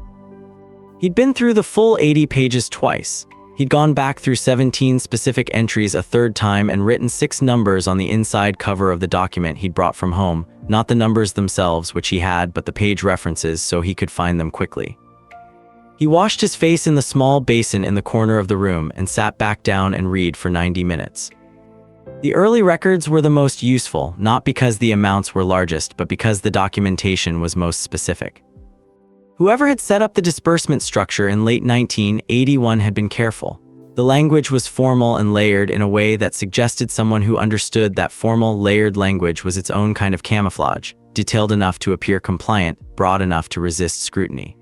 He'd been through the full 80 pages twice. He'd gone back through 17 specific entries a third time and written 6 numbers on the inside cover of the document he'd brought from home, not the numbers themselves which he had but the page references so he could find them quickly. He washed his face in the small basin in the corner of the room and sat back down and read for 90 minutes. The early records were the most useful, not because the amounts were largest, but because the documentation was most specific. Whoever had set up the disbursement structure in late 1981 had been careful. The language was formal and layered in a way that suggested someone who understood that formal, layered language was its own kind of camouflage. detailed enough to appear compliant, broad enough to resist scrutiny.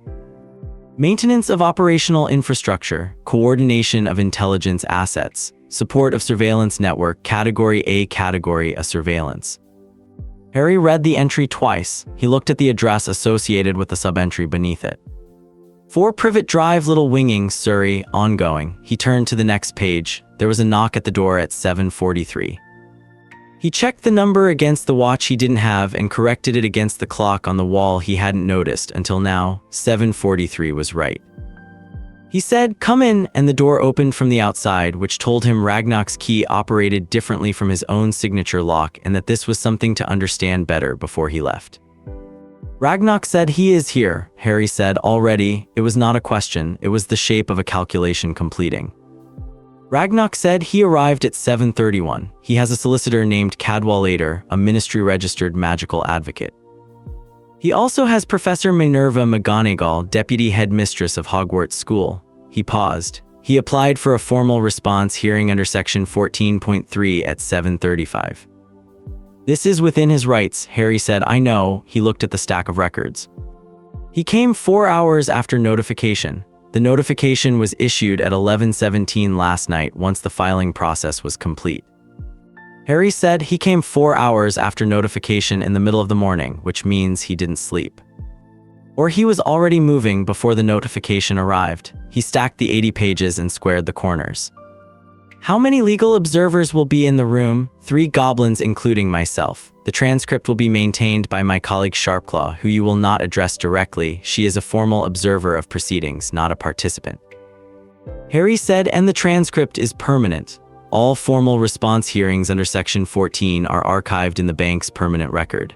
Maintenance of operational infrastructure, coordination of intelligence assets, support of surveillance network, Category A, Category A surveillance. Harry read the entry twice. He looked at the address associated with the sub-entry beneath it. 4 Privet Drive, Little Winging, Surrey, ongoing. He turned to the next page. There was a knock at the door at 7:43. He checked the number against the watch he didn't have and corrected it against the clock on the wall he hadn't noticed until now. 7:43 was right. He said, "Come in," and the door opened from the outside, which told him Ragnar's key operated differently from his own signature lock and that this was something to understand better before he left. Ragnar said, "He is here," Harry said already. It was not a question, it was the shape of a calculation completing. Ragnar said he arrived at 7:31. He has a solicitor named Cadwallader, a ministry-registered magical advocate. He also has Professor Minerva McGonagall, deputy headmistress of Hogwarts School. He paused. He applied for a formal response hearing under Section 14.3 at 7:35. "This is within his rights," Harry said. "I know." He looked at the stack of records. He came 4 hours after notification. The notification was issued at 11:17 last night once the filing process was complete. Harry said he came 4 hours after notification in the middle of the morning, which means he didn't sleep. Or he was already moving before the notification arrived. He stacked the 80 pages and squared the corners. "How many legal observers will be in the room?" 3 goblins, including myself. The transcript will be maintained by my colleague Sharpclaw, who you will not address directly. She is a formal observer of proceedings, not a participant. Harry said, "And the transcript is permanent. All formal response hearings under Section 14 are archived in the bank's permanent record."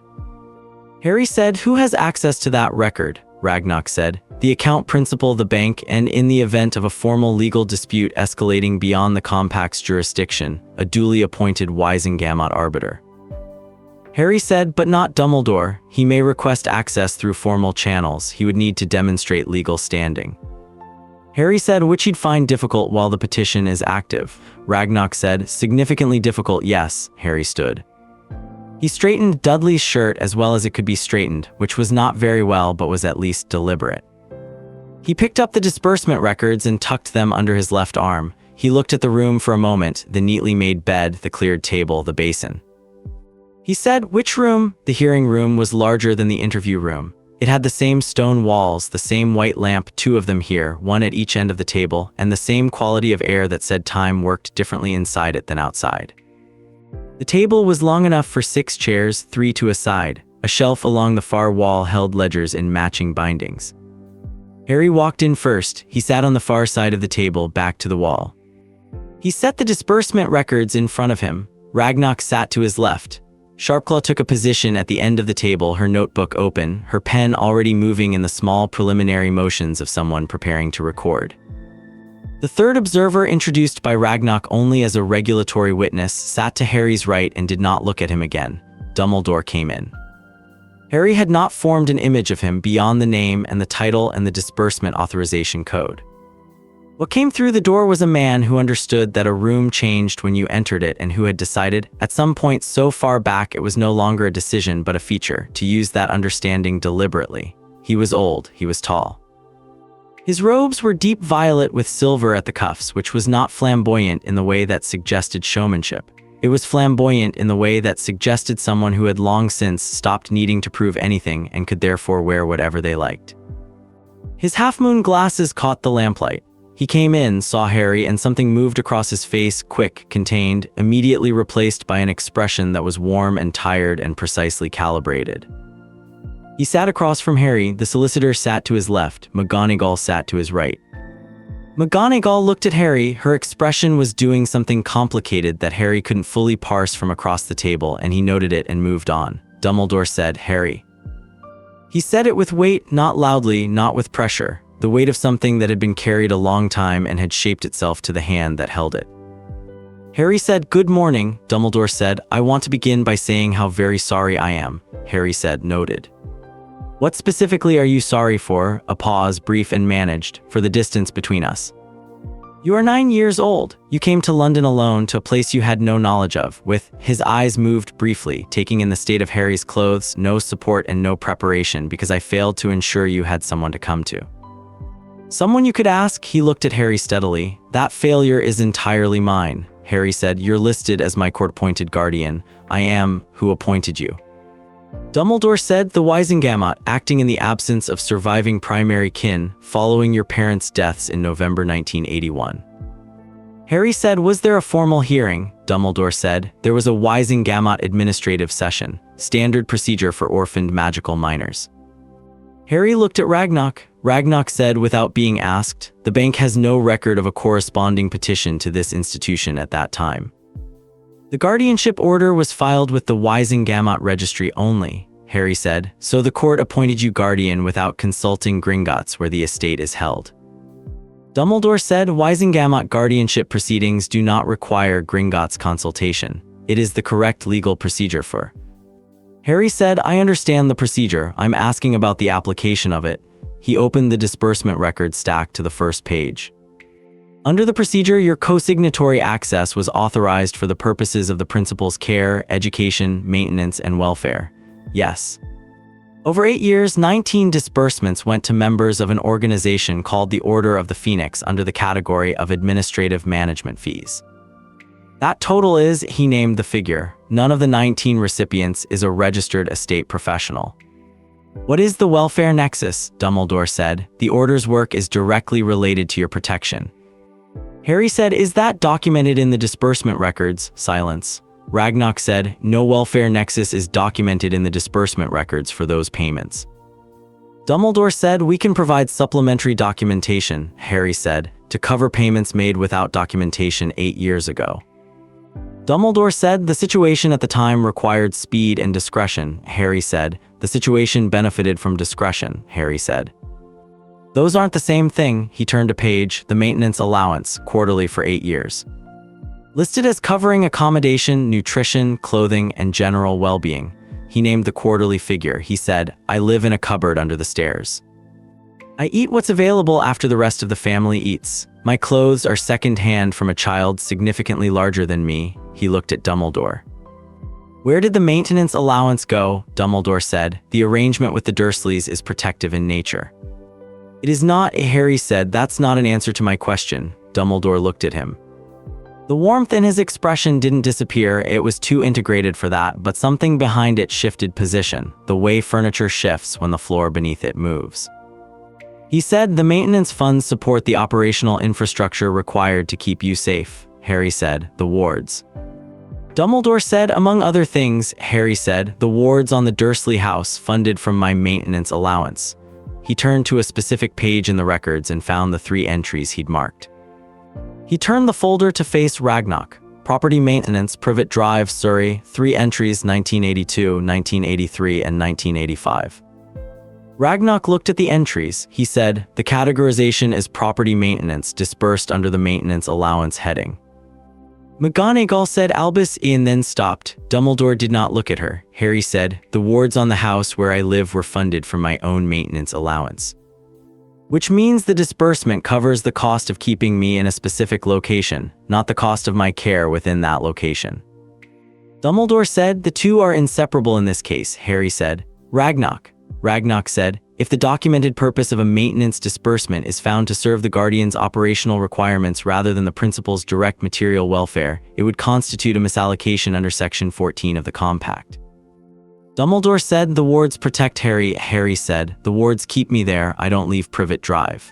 Harry said, "Who has access to that record?" Ragnar said, "The account principal, the bank, and in the event of a formal legal dispute escalating beyond the compact's jurisdiction, a duly appointed Wisengamot arbiter." Harry said, "But not Dumbledore. He may request access through formal channels. He would need to demonstrate legal standing." Harry said, "Which he'd find difficult while the petition is active." Ragnar said, "Significantly difficult, yes." Harry stood. He straightened Dudley's shirt as well as it could be straightened, which was not very well but was at least deliberate. He picked up the disbursement records and tucked them under his left arm. He looked at the room for a moment, the neatly made bed, the cleared table, the basin. He said, "Which room?" The hearing room was larger than the interview room. It had the same stone walls, the same white lamp, 2 of them here, 1 at each end of the table, and the same quality of air that said time worked differently inside it than outside. The table was long enough for 6 chairs, 3 to a side. A shelf along the far wall held ledgers in matching bindings. Harry walked in first. He sat on the far side of the table, back to the wall. He set the disbursement records in front of him. Ragnar sat to his left. Sharpclaw took a position at the end of the table, her notebook open, her pen already moving in the small preliminary motions of someone preparing to record. The third observer, introduced by Ragnar only as a regulatory witness, sat to Harry's right and did not look at him again. Dumbledore came in. Harry had not formed an image of him beyond the name and the title and the disbursement authorization code. What came through the door was a man who understood that a room changed when you entered it and who had decided, at some point so far back it was no longer a decision but a feature, to use that understanding deliberately. He was old, he was tall. His robes were deep violet with silver at the cuffs, which was not flamboyant in the way that suggested showmanship. It was flamboyant in the way that suggested someone who had long since stopped needing to prove anything and could therefore wear whatever they liked. His half-moon glasses caught the lamplight. He came in, saw Harry, and something moved across his face, quick, contained, immediately replaced by an expression that was warm and tired and precisely calibrated. He sat across from Harry. The solicitor sat to his left. McGonagall sat to his right. McGonagall looked at Harry. Her expression was doing something complicated that Harry couldn't fully parse from across the table, and he noted it and moved on. Dumbledore said, "Harry." He said it with weight, not loudly, not with pressure. The weight of something that had been carried a long time and had shaped itself to the hand that held it. Harry said, "Good morning." Dumbledore said, "I want to begin by saying how very sorry I am." Harry said, "Noted." "What specifically are you sorry for?" A pause, brief and managed, "for the distance between us." You are 9 years old. You came to London alone to a place you had no knowledge of. With his eyes moved briefly, taking in the state of Harry's clothes, no support and no preparation because I failed to ensure you had someone to come to. Someone you could ask? He looked at Harry steadily. That failure is entirely mine. Harry said, you're listed as my court-appointed guardian. I am who appointed you. Dumbledore said, the Wisengamot, acting in the absence of surviving primary kin, following your parents' deaths in November 1981. Harry said, was there a formal hearing? Dumbledore said, there was a Wisengamot administrative session, standard procedure for orphaned magical minors. Harry looked at Ragnok. Ragnok said, without being asked, the bank has no record of a corresponding petition to this institution at that time. The guardianship order was filed with the Wisengamot registry only, Harry said, so the court appointed you guardian without consulting Gringotts where the estate is held. Dumbledore said, Wisengamot guardianship proceedings do not require Gringotts consultation. It is the correct legal procedure for. Harry said, I understand the procedure. I'm asking about the application of it. He opened the disbursement record stack to the first page. Under the procedure, your co-signatory access was authorized for the purposes of the principal's care, education, maintenance, and welfare. Yes. Over 8 years, 19 disbursements went to members of an organization called the Order of the Phoenix under the category of administrative management fees. That total is, he named the figure. None of the 19 recipients is a registered estate professional. What is the welfare nexus? Dumbledore said. The Order's work is directly related to your protection. Harry said, is that documented in the disbursement records? Silence. Ragnok said, no welfare nexus is documented in the disbursement records for those payments. Dumbledore said, we can provide supplementary documentation, Harry said, to cover payments made without documentation 8 years ago. Dumbledore said, the situation at the time required speed and discretion, Harry said. The situation benefited from discretion, Harry said. Those aren't the same thing. He turned a page. The maintenance allowance, quarterly for 8 years. Listed as covering accommodation, nutrition, clothing, and general well-being. He named the quarterly figure. He said, I live in a cupboard under the stairs. I eat what's available after the rest of the family eats. My clothes are second-hand from a child significantly larger than me. He looked at Dumbledore. Where did the maintenance allowance go? Dumbledore said, the arrangement with the Dursleys is protective in nature. It is not, Harry said, that's not an answer to my question. Dumbledore looked at him. The warmth in his expression didn't disappear, it was too integrated for that, but something behind it shifted position, the way furniture shifts when the floor beneath it moves. He said, the maintenance funds support the operational infrastructure required to keep you safe. Harry said, the wards. Dumbledore said, among other things, Harry said, the wards on the Dursley house funded from my maintenance allowance. He turned to a specific page in the records and found the 3 entries he'd marked. He turned the folder to face Ragnok. Property maintenance, Privet Drive, Surrey, 3 entries, 1982, 1983, and 1985. Ragnok looked at the entries. He said, the categorization is property maintenance disbursed under the maintenance allowance heading. McGonagall said Albus and then stopped. Dumbledore did not look at her. Harry said, the wards on the house where I live were funded from my own maintenance allowance. Which means the disbursement covers the cost of keeping me in a specific location, not the cost of my care within that location. Dumbledore said, the two are inseparable in this case, Harry said. Ragnok said, if the documented purpose of a maintenance disbursement is found to serve the Guardian's operational requirements rather than the principal's direct material welfare, it would constitute a misallocation under Section 14 of the Compact. Dumbledore said, the wards protect Harry. Harry said, the wards keep me there, I don't leave Privet Drive.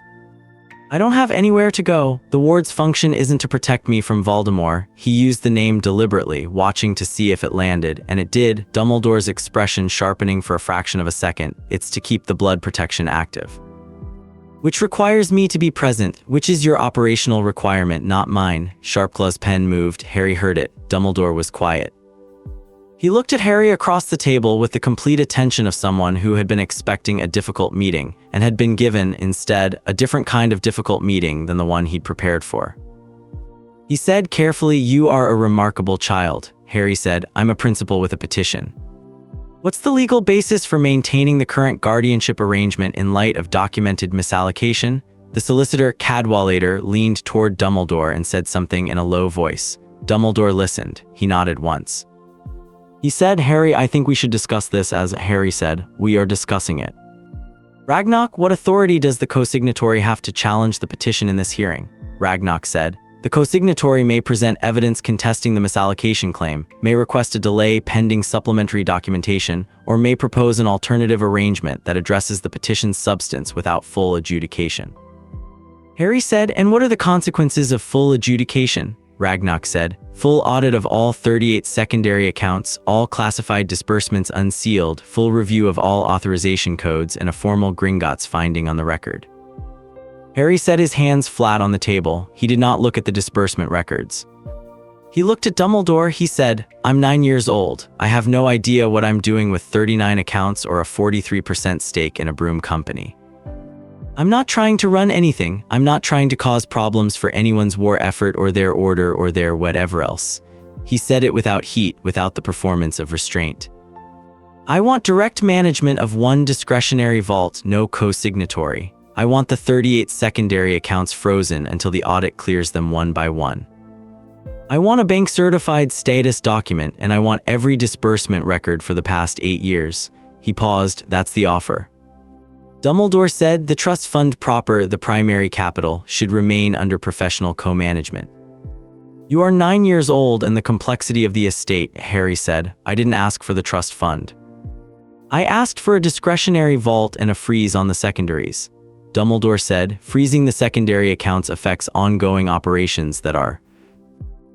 I don't have anywhere to go. The ward's function isn't to protect me from Voldemort. He used the name deliberately, watching to see if it landed, and it did, Dumbledore's expression sharpening for a fraction of a second. It's to keep the blood protection active. Which requires me to be present, which is your operational requirement, not mine. Sharpclaw's pen moved. Harry heard it. Dumbledore was quiet. He looked at Harry across the table with the complete attention of someone who had been expecting a difficult meeting and had been given, instead, a different kind of difficult meeting than the one he'd prepared for. He said carefully, you are a remarkable child. Harry said, I'm a principal with a petition. What's the legal basis for maintaining the current guardianship arrangement in light of documented misallocation? The solicitor, Cadwallader, leaned toward Dumbledore and said something in a low voice. Dumbledore listened. He nodded once. He said, "Harry, I think we should discuss this." As Harry said, "We are discussing it." Ragnarok, what authority does the co-signatory have to challenge the petition in this hearing? Ragnarok said, "The co-signatory may present evidence contesting the misallocation claim, may request a delay pending supplementary documentation, or may propose an alternative arrangement that addresses the petition's substance without full adjudication." Harry said, "And what are the consequences of full adjudication?" Ragnarok said, "Full audit of all 38 secondary accounts, all classified disbursements unsealed, full review of all authorization codes, and a formal Gringotts finding on the record." Harry set his hands flat on the table. He did not look at the disbursement records. He looked at Dumbledore. He said, "I'm 9 years old. I have no idea what I'm doing with 39 accounts or a 43% stake in a broom company. I'm not trying to run anything. I'm not trying to cause problems for anyone's war effort or their order or their whatever else." He said it without heat, without the performance of restraint. "I want direct management of one discretionary vault, no co-signatory. I want the 38 secondary accounts frozen until the audit clears them one by one. I want a bank-certified status document, and I want every disbursement record for the past 8 years. He paused. "That's the offer." Dumbledore said, "The trust fund proper, the primary capital, should remain under professional co-management." "You are 9 years old and the complexity of the estate," Harry said. "I didn't ask for the trust fund. I asked for a discretionary vault and a freeze on the secondaries." Dumbledore said, "Freezing the secondary accounts affects ongoing operations that are..."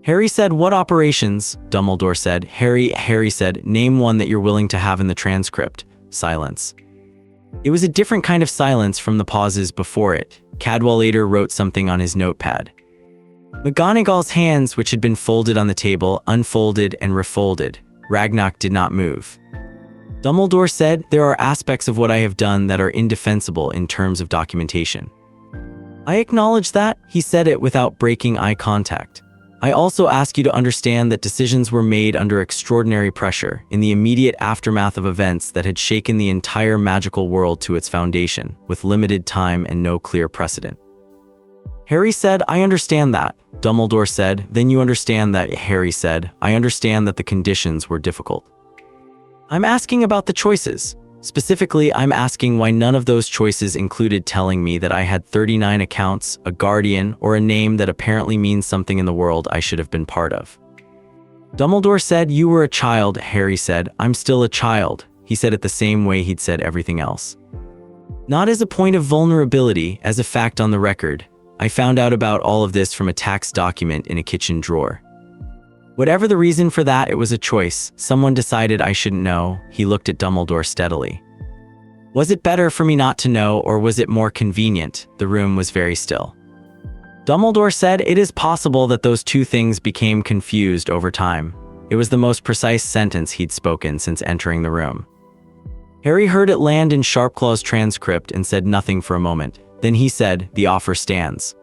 Harry said, "What operations?" Dumbledore said, Harry said, "Name one that you're willing to have in the transcript." Silence. It was a different kind of silence from the pauses before it. Cadwallader wrote something on his notepad. McGonagall's hands, which had been folded on the table, unfolded and refolded. Ragnarok did not move. Dumbledore said, "There are aspects of what I have done that are indefensible in terms of documentation." "I acknowledge that." He said it without breaking eye contact. "I also ask you to understand that decisions were made under extraordinary pressure, in the immediate aftermath of events that had shaken the entire magical world to its foundation, with limited time and no clear precedent." Harry said, "I understand that." Dumbledore said, "Then you understand that." Harry said, "I understand that the conditions were difficult. I'm asking about the choices. Specifically, I'm asking why none of those choices included telling me that I had 39 accounts, a guardian, or a name that apparently means something in the world I should have been part of." Dumbledore said, "You were a child." Harry said, "I'm still a child." He said it the same way he'd said everything else. "Not as a point of vulnerability, as a fact on the record. I found out about all of this from a tax document in a kitchen drawer. Whatever the reason for that, it was a choice. Someone decided I shouldn't know." He looked at Dumbledore steadily. "Was it better for me not to know, or was it more convenient?" The room was very still. Dumbledore said, "It is possible that those two things became confused over time." It was the most precise sentence he'd spoken since entering the room. Harry heard it land in Sharpclaw's transcript and said nothing for a moment. Then he said, "The offer stands."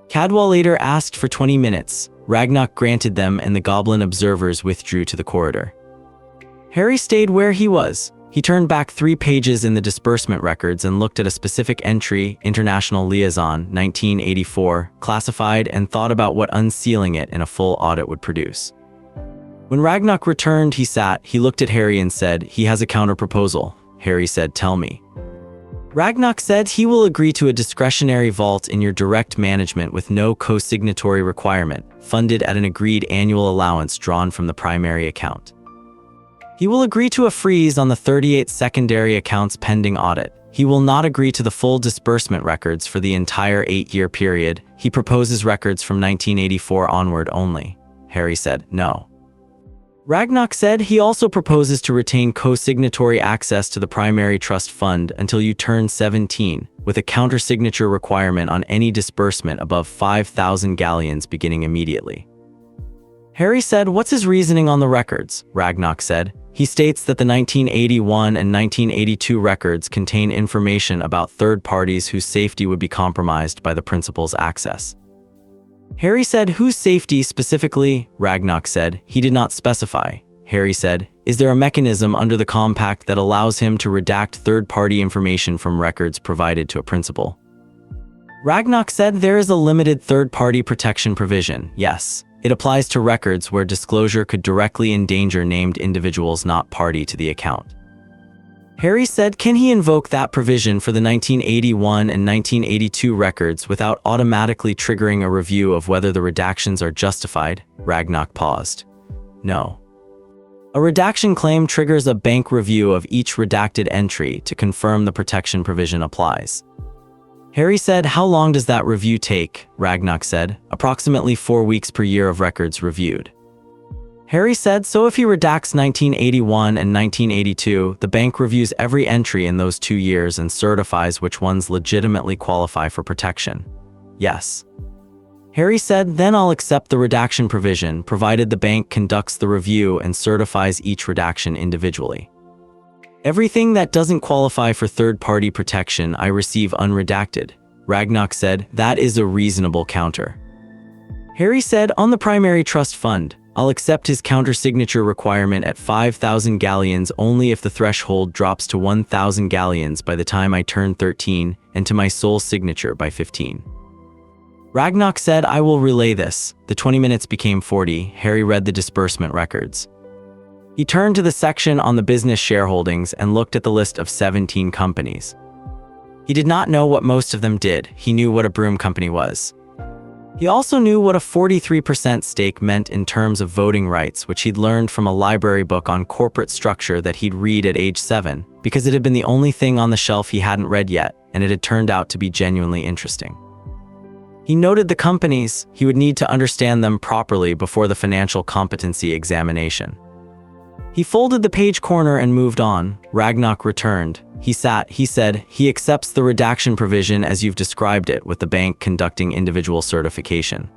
Cadwallader asked for 20 minutes. Ragnarok granted them, and the goblin observers withdrew to the corridor. Harry stayed where he was. He turned back 3 pages in the disbursement records and looked at a specific entry, International Liaison, 1984, classified, and thought about what unsealing it in a full audit would produce. When Ragnarok returned, he sat. He looked at Harry and said, "He has a counter-proposal." Harry said, "Tell me." Ragnarok said he will agree to a discretionary vault in your direct management with no co-signatory requirement, funded at an agreed annual allowance drawn from the primary account. He will agree to a freeze on the 38 secondary accounts pending audit. He will not agree to the full disbursement records for the entire 8-year period. He proposes records from 1984 onward only. Harry said, "No." Ragnarok said he also proposes to retain co-signatory access to the primary trust fund until you turn 17, with a counter-signature requirement on any disbursement above 5,000 galleons beginning immediately. Harry said, "What's his reasoning on the records?" Ragnarok said, "He states that the 1981 and 1982 records contain information about third parties whose safety would be compromised by the principal's access." Harry said, "Whose safety specifically?" Ragnarok said, "He did not specify." Harry said, "Is there a mechanism under the compact that allows him to redact third-party information from records provided to a principal?" Ragnock said there is a limited third-party protection provision, yes. It applies to records where disclosure could directly endanger named individuals not party to the account. Harry said, can he invoke that provision for the 1981 and 1982 records without automatically triggering a review of whether the redactions are justified? Ragnock paused. No. A redaction claim triggers a bank review of each redacted entry to confirm the protection provision applies. Harry said, how long does that review take? Ragnock said, approximately 4 weeks per year of records reviewed. Harry said, so if he redacts 1981 and 1982, the bank reviews every entry in those 2 years and certifies which ones legitimately qualify for protection. Yes. Harry said, then I'll accept the redaction provision, provided the bank conducts the review and certifies each redaction individually. Everything that doesn't qualify for third-party protection I receive unredacted. Ragnock said, that is a reasonable counter. Harry said, on the primary trust fund, I'll accept his counter-signature requirement at 5,000 galleons only if the threshold drops to 1,000 galleons by the time I turn 13 and to my sole signature by 15. Ragnock said, I will relay this. The 20 minutes became 40. Harry read the disbursement records. He turned to the section on the business shareholdings and looked at the list of 17 companies. He did not know what most of them did. He knew what a broom company was. He also knew what a 43% stake meant in terms of voting rights, which he'd learned from a library book on corporate structure that he'd read at age 7, because it had been the only thing on the shelf he hadn't read yet, and it had turned out to be genuinely interesting. He noted the companies. He would need to understand them properly before the financial competency examination. He folded the page corner and moved on. Ragnock returned. He said, he accepts the redaction provision as you've described it, with the bank conducting individual certification.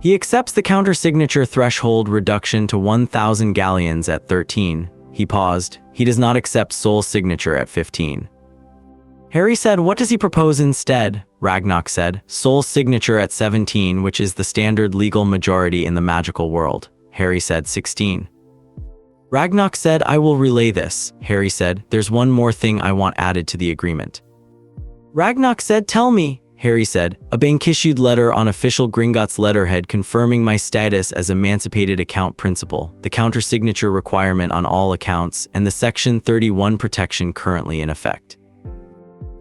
He accepts the counter-signature threshold reduction to 1,000 galleons at 13. He paused. He does not accept sole signature at 15. Harry said, what does he propose instead? Ragnock said, sole signature at 17, which is the standard legal majority in the magical world. Harry said, 16. Ragnock said, I will relay this. Harry said, there's one more thing I want added to the agreement. Ragnock said, tell me. Harry said, a bank-issued letter on official Gringotts letterhead confirming my status as emancipated account principal, the counter-signature requirement on all accounts, and the Section 31 protection currently in effect.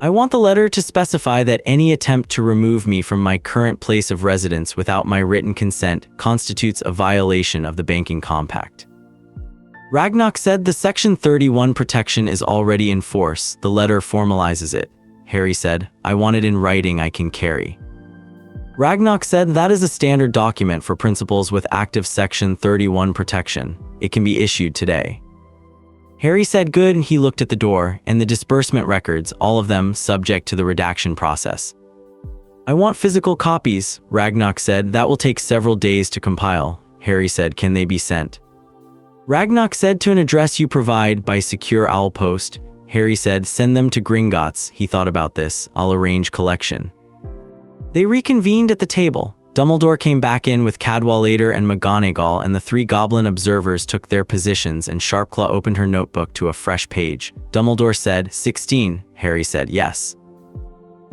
I want the letter to specify that any attempt to remove me from my current place of residence without my written consent constitutes a violation of the banking compact. Ragnock said, the Section 31 protection is already in force. The letter formalizes it. Harry said, I want it in writing I can carry. Ragnock said, that is a standard document for principals with active Section 31 protection. It can be issued today. Harry said, good. He looked at the door and the disbursement records, all of them subject to the redaction process. I want physical copies. Ragnock said, that will take several days to compile. Harry said, can they be sent? Ragnock said, to an address you provide by secure owl post. Harry said, send them to Gringotts. He thought about this. I'll arrange collection. They reconvened at the table. Dumbledore came back in with Cadwallader and McGonagall, and the 3 goblin observers took their positions, and Sharpclaw opened her notebook to a fresh page. Dumbledore said, 16. Harry said, yes.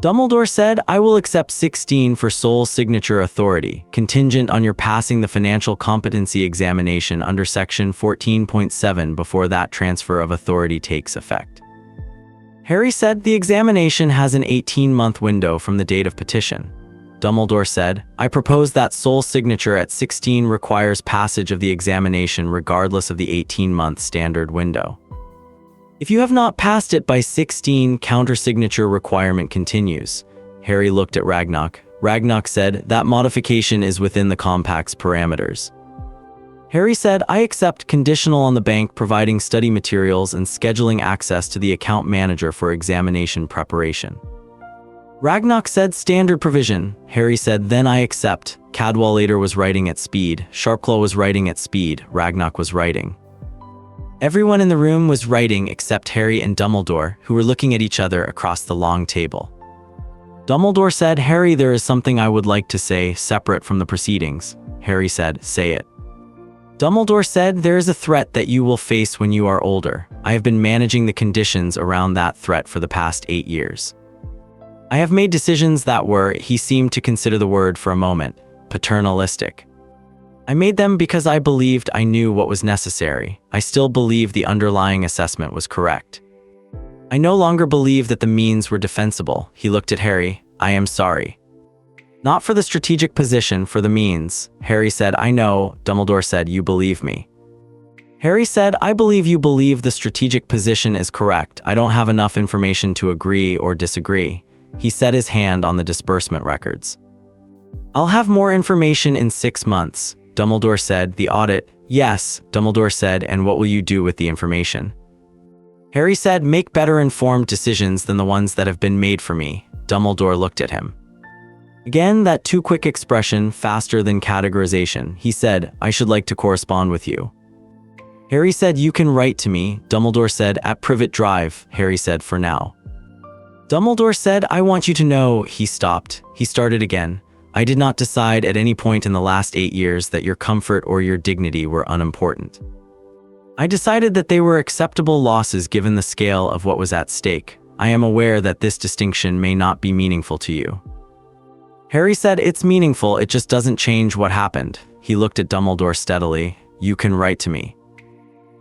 Dumbledore said, I will accept 16 for sole signature authority, contingent on your passing the financial competency examination under Section 14.7 before that transfer of authority takes effect. Harry said, the examination has an 18-month window from the date of petition. Dumbledore said, I propose that sole signature at 16 requires passage of the examination regardless of the 18-month standard window. If you have not passed it by 16, counter-signature requirement continues. Harry looked at Ragnock. Ragnock said, that modification is within the compact's parameters. Harry said, I accept conditional on the bank providing study materials and scheduling access to the account manager for examination preparation. Ragnock said, standard provision. Harry said, then I accept. Cadwallader was writing at speed. Sharpclaw was writing at speed. Ragnock was writing. Everyone in the room was writing except Harry and Dumbledore, who were looking at each other across the long table. Dumbledore said, Harry, there is something I would like to say, separate from the proceedings. Harry said, say it. Dumbledore said, there is a threat that you will face when you are older. I have been managing the conditions around that threat for the past 8 years. I have made decisions that were, he seemed to consider the word for a moment, paternalistic. I made them because I believed I knew what was necessary. I still believe the underlying assessment was correct. I no longer believe that the means were defensible. He looked at Harry. I am sorry. Not for the strategic position, for the means. Harry said, I know. Dumbledore said, you believe me. Harry said, I believe you believe the strategic position is correct. I don't have enough information to agree or disagree. He set his hand on the disbursement records. I'll have more information in 6 months. Dumbledore said, the audit. Yes, Dumbledore said, and what will you do with the information? Harry said, make better informed decisions than the ones that have been made for me. Dumbledore looked at him. Again, that too quick expression, faster than categorization. He said, I should like to correspond with you. Harry said, you can write to me. Dumbledore said, at Privet Drive. Harry said, for now. Dumbledore said, I want you to know. He stopped. He started again. I did not decide at any point in the last 8 years that your comfort or your dignity were unimportant. I decided that they were acceptable losses given the scale of what was at stake. I am aware that this distinction may not be meaningful to you. Harry said, it's meaningful, it just doesn't change what happened. He looked at Dumbledore steadily. You can write to me.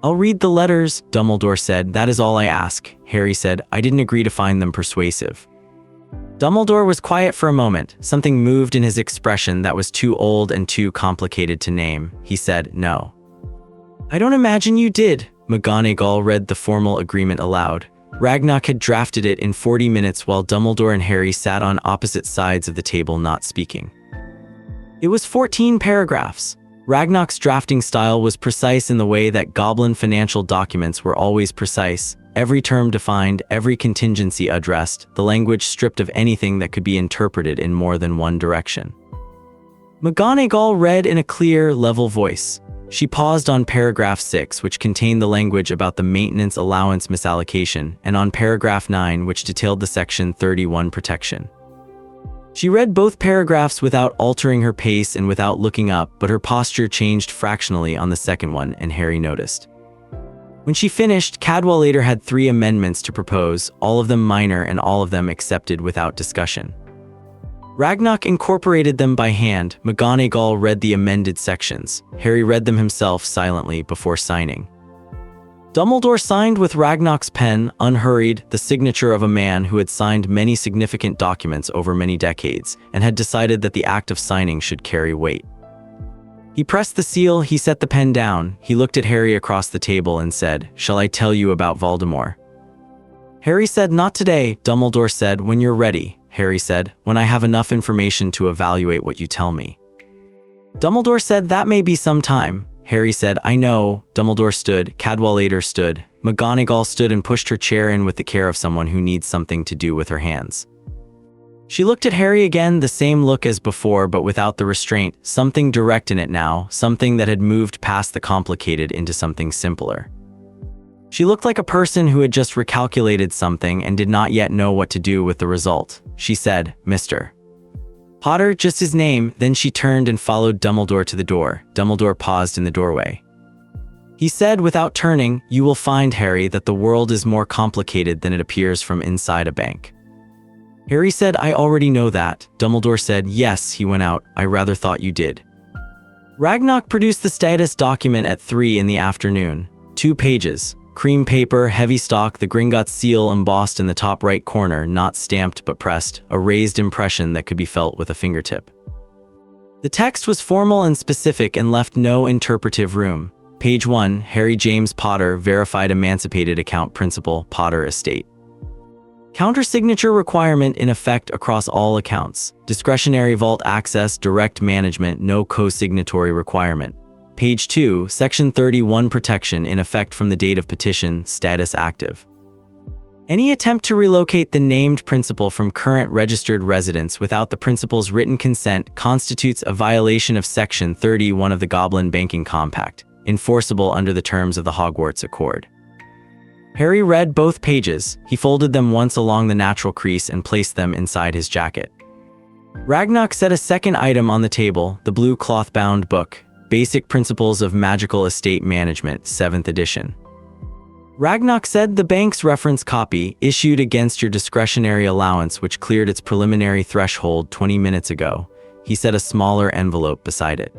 I'll read the letters, Dumbledore said. That is all I ask. Harry said, I didn't agree to find them persuasive. Dumbledore was quiet for a moment. Something moved in his expression that was too old and too complicated to name. He said, no. I don't imagine you did. McGonagall read the formal agreement aloud. Ragnarok had drafted it in 40 minutes while Dumbledore and Harry sat on opposite sides of the table not speaking. It was 14 paragraphs. Ragnarok's drafting style was precise in the way that Goblin financial documents were always precise, every term defined, every contingency addressed, the language stripped of anything that could be interpreted in more than one direction. McGonagall read in a clear, level voice. She paused on paragraph 6, which contained the language about the maintenance allowance misallocation, and on paragraph 9, which detailed the section 31 protection. She read both paragraphs without altering her pace and without looking up, but her posture changed fractionally on the second one, and Harry noticed. When she finished, Cadwallader had 3 amendments to propose, all of them minor and all of them accepted without discussion. Ragnarok incorporated them by hand. McGonagall read the amended sections. Harry read them himself silently before signing. Dumbledore signed with Ragnarok's pen, unhurried, the signature of a man who had signed many significant documents over many decades and had decided that the act of signing should carry weight. He pressed the seal, he set the pen down, he looked at Harry across the table and said, "Shall I tell you about Voldemort?" Harry said, "Not today." Dumbledore said, "When you're ready." Harry said, "When I have enough information to evaluate what you tell me." Dumbledore said, "That may be some time." Harry said, "I know." Dumbledore stood, Cadwallader stood, McGonagall stood and pushed her chair in with the care of someone who needs something to do with her hands. She looked at Harry again, the same look as before but without the restraint, something direct in it now, something that had moved past the complicated into something simpler. She looked like a person who had just recalculated something and did not yet know what to do with the result. She said, "Mr. Potter, just his name." Then she turned and followed Dumbledore to the door. Dumbledore paused in the doorway. He said without turning, "You will find, Harry, that the world is more complicated than it appears from inside a bank." Harry said, "I already know that." Dumbledore said, "Yes." He went out. "I rather thought you did." Ragnarok produced the status document at 3 in the afternoon. 2 pages. Cream paper, heavy stock, the Gringotts seal embossed in the top right corner, not stamped but pressed, a raised impression that could be felt with a fingertip. The text was formal and specific and left no interpretive room. Page 1, Harry James Potter, verified emancipated account principal, Potter Estate. Counter-signature requirement in effect across all accounts. Discretionary vault access, direct management, no co-signatory requirement. Page 2, Section 31 protection in effect from the date of petition, status active. Any attempt to relocate the named principal from current registered residence without the principal's written consent constitutes a violation of Section 31 of the Goblin Banking Compact, enforceable under the terms of the Hogwarts Accord. Harry read both pages. He folded them once along the natural crease and placed them inside his jacket. Ragnarok set a second item on the table, the blue cloth-bound book, Basic Principles of Magical Estate Management, 7th edition. Ragnock said, "The bank's reference copy, issued against your discretionary allowance which cleared its preliminary threshold 20 minutes ago." He set a smaller envelope beside it.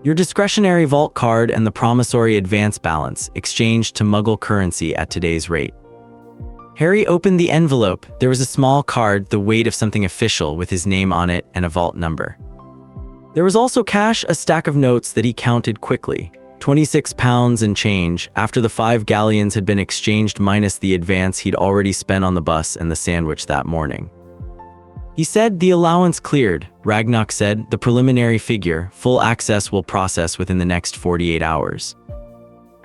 "Your discretionary vault card and the promissory advance balance, exchanged to Muggle currency at today's rate." Harry opened the envelope. There was a small card, the weight of something official, with his name on it and a vault number. There was also cash, a stack of notes that he counted quickly. £26 and change, after the 5 galleons had been exchanged minus the advance he'd already spent on the bus and the sandwich that morning. He said, "The allowance cleared." Ragnock said, "The preliminary figure, full access will process within the next 48 hours.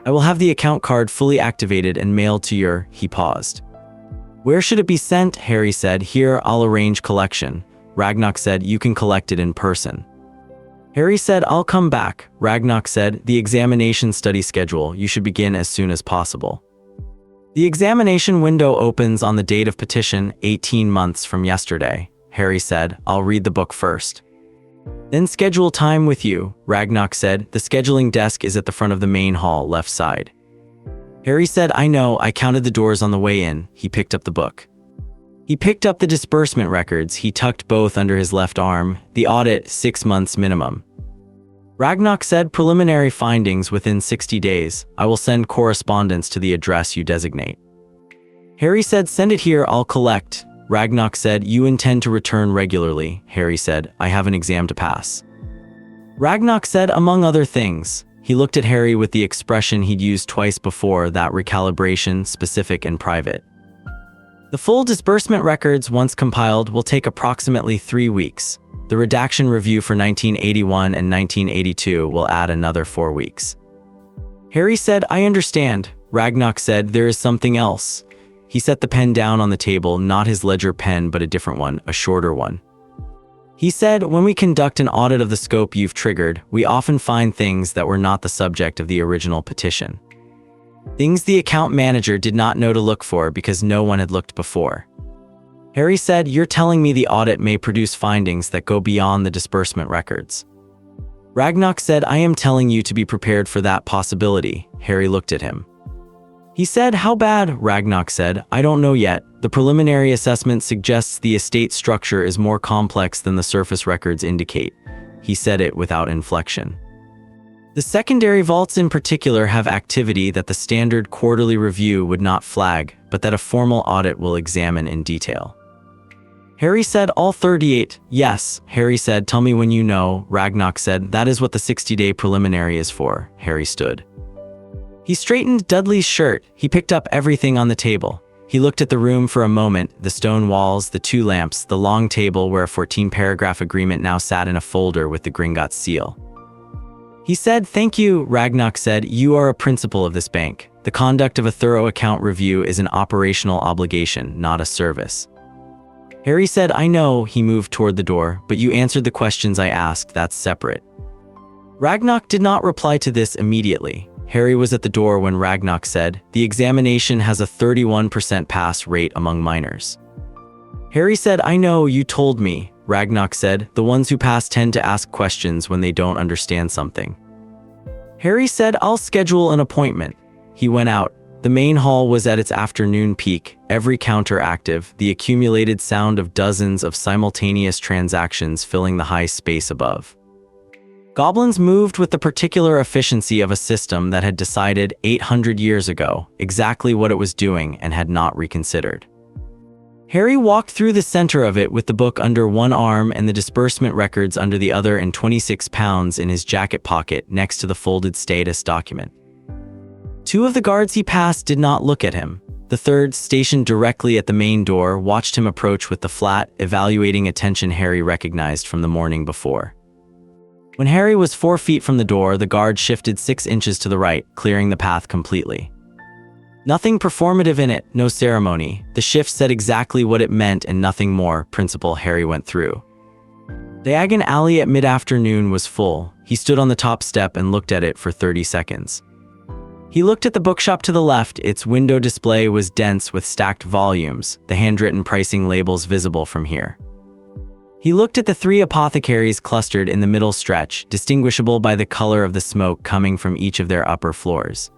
I will have the account card fully activated and mailed to your..." He paused. "Where should it be sent?" Harry said. "Here, I'll arrange collection." Ragnock said, "You can collect it in person." Harry said, "I'll come back." Ragnock said, "The examination study schedule, you should begin as soon as possible. The examination window opens on the date of petition, 18 months from yesterday." Harry said, "I'll read the book first. Then schedule time with you." Ragnock said, "The scheduling desk is at the front of the main hall, left side." Harry said, "I know, I counted the doors on the way in." He picked up the book. He picked up the disbursement records. He tucked both under his left arm. "The audit, 6 months minimum." Ragnock said, "Preliminary findings within 60 days. I will send correspondence to the address you designate." Harry said, "Send it here, I'll collect." Ragnock said, "You intend to return regularly." Harry said, "I have an exam to pass." Ragnock said, "Among other things." He looked at Harry with the expression he'd used twice before, that recalibration, specific and private. "The full disbursement records, once compiled, will take approximately 3 weeks. The redaction review for 1981 and 1982 will add another 4 weeks." Harry said, "I understand." Ragnock said, "There is something else." He set the pen down on the table, not his ledger pen but a different one, a shorter one. He said, "When we conduct an audit of the scope you've triggered, we often find things that were not the subject of the original petition. Things the account manager did not know to look for because no one had looked before." Harry said, "You're telling me the audit may produce findings that go beyond the disbursement records?" Ragnock said, "I am telling you to be prepared for that possibility." Harry looked at him. He said, "How bad?" Ragnock said, "I don't know yet. The preliminary assessment suggests the estate structure is more complex than the surface records indicate." He said it without inflection. "The secondary vaults in particular have activity that the standard quarterly review would not flag, but that a formal audit will examine in detail." Harry said, "All 38, yes." Harry said, "Tell me when you know." Ragnock said, "That is what the 60-day preliminary is for." Harry stood. He straightened Dudley's shirt. He picked up everything on the table. He looked at the room for a moment, the stone walls, the 2 lamps, the long table where a 14-paragraph agreement now sat in a folder with the Gringotts seal. He said, "Thank you." Ragnock said, "You are a principal of this bank. The conduct of a thorough account review is an operational obligation, not a service." Harry said, "I know." He moved toward the door, "But you answered the questions I asked. That's separate." Ragnock did not reply to this immediately. Harry was at the door when Ragnock said, "The examination has a 31% pass rate among minors." Harry said, "I know, you told me." Ragnock said, "The ones who pass tend to ask questions when they don't understand something." Harry said, "I'll schedule an appointment." He went out. The main hall was at its afternoon peak, every counter active, the accumulated sound of dozens of simultaneous transactions filling the high space above. Goblins moved with the particular efficiency of a system that had decided 800 years ago exactly what it was doing and had not reconsidered. Harry walked through the center of it with the book under one arm and the disbursement records under the other and £26 in his jacket pocket next to the folded status document. 2 of the guards he passed did not look at him. The third, stationed directly at the main door, watched him approach with the flat, evaluating attention Harry recognized from the morning before. When Harry was 4 feet from the door, the guard shifted 6 inches to the right, clearing the path completely. Nothing performative in it, no ceremony. The shift said exactly what it meant and nothing more. Principal. Harry went through. Diagon Alley at mid-afternoon was full. He stood on the top step and looked at it for 30 seconds. He looked at the bookshop to the left. Its window display was dense with stacked volumes, the handwritten pricing labels visible from here. He looked at the 3 apothecaries clustered in the middle stretch, distinguishable by the color of the smoke coming from each of their upper floors.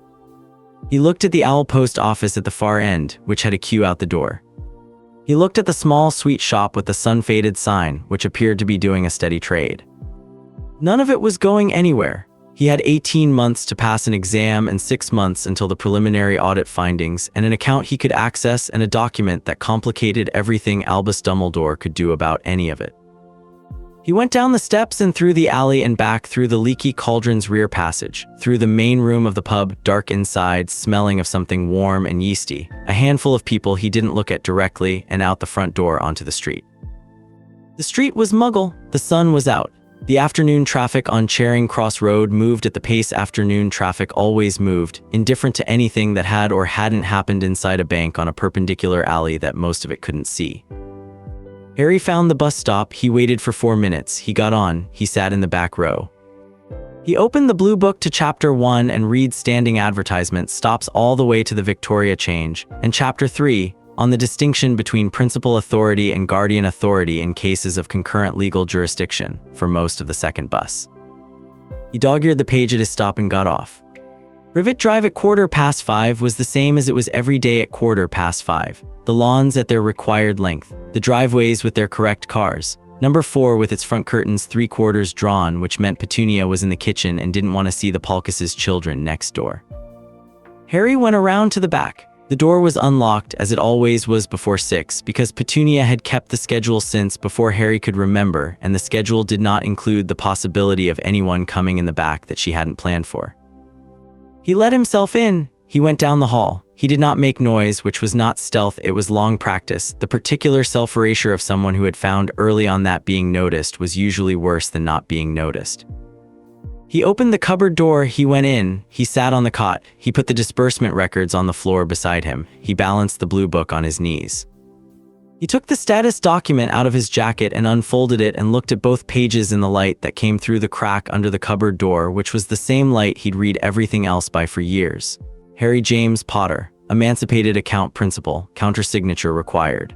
He looked at the owl post office at the far end, which had a queue out the door. He looked at the small sweet shop with the sun-faded sign, which appeared to be doing a steady trade. None of it was going anywhere. He had 18 months to pass an exam and 6 months until the preliminary audit findings, and an account he could access and a document that complicated everything Albus Dumbledore could do about any of it. He went down the steps and through the alley and back through the leaky cauldron's rear passage, through the main room of the pub, dark inside, smelling of something warm and yeasty, a handful of people he didn't look at directly, and out the front door onto the street. The street was muggle, the sun was out. The afternoon traffic on Charing Cross Road moved at the pace afternoon traffic always moved, indifferent to anything that had or hadn't happened inside a bank on a perpendicular alley that most of it couldn't see. Harry found the bus stop. He waited for 4 minutes. He got on. He sat in the back row. He opened the blue book to Chapter 1 and read standing advertisement stops all the way to the Victoria change, and Chapter 3, on the distinction between principal authority and guardian authority in cases of concurrent legal jurisdiction, for most of the second bus. He dog-eared the page at his stop and got off. Rivet Drive at 5:15 was the same as it was every day at 5:15. The lawns at their required length, the driveways with their correct cars, number 4 with its front curtains 3/4 drawn, which meant Petunia was in the kitchen and didn't want to see the Palkuses' children next door. Harry went around to the back. The door was unlocked, as it always was before 6, because Petunia had kept the schedule since before Harry could remember, and the schedule did not include the possibility of anyone coming in the back that she hadn't planned for. He let himself in. He went down the hall. He did not make noise, which was not stealth, it was long practice. The particular self-erasure of someone who had found early on that being noticed was usually worse than not being noticed. He opened the cupboard door. He went in. He sat on the cot. He put the disbursement records on the floor beside him. He balanced the blue book on his knees. He took the status document out of his jacket and unfolded it and looked at both pages in the light that came through the crack under the cupboard door, which was the same light he'd read everything else by for years. Harry James Potter, Emancipated Account Principal, Countersignature Required.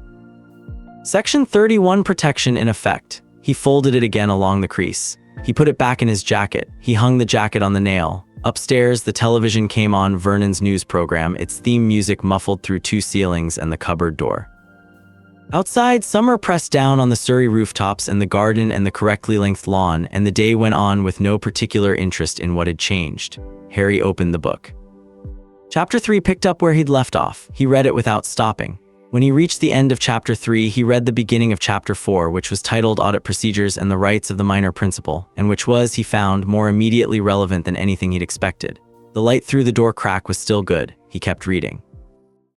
Section 31 Protection in effect. He folded it again along the crease. He put it back in his jacket. He hung the jacket on the nail. Upstairs, the television came on Vernon's news program, its theme music muffled through 2 ceilings and the cupboard door. Outside, summer pressed down on the Surrey rooftops and the garden and the correctly lengthed lawn, and the day went on with no particular interest in what had changed. Harry opened the book. Chapter 3 picked up where he'd left off. He read it without stopping. When he reached the end of Chapter 3, he read the beginning of Chapter 4, which was titled Audit Procedures and the Rights of the Minor Principal, and which was, he found, more immediately relevant than anything he'd expected. The light through the door crack was still good. He kept reading.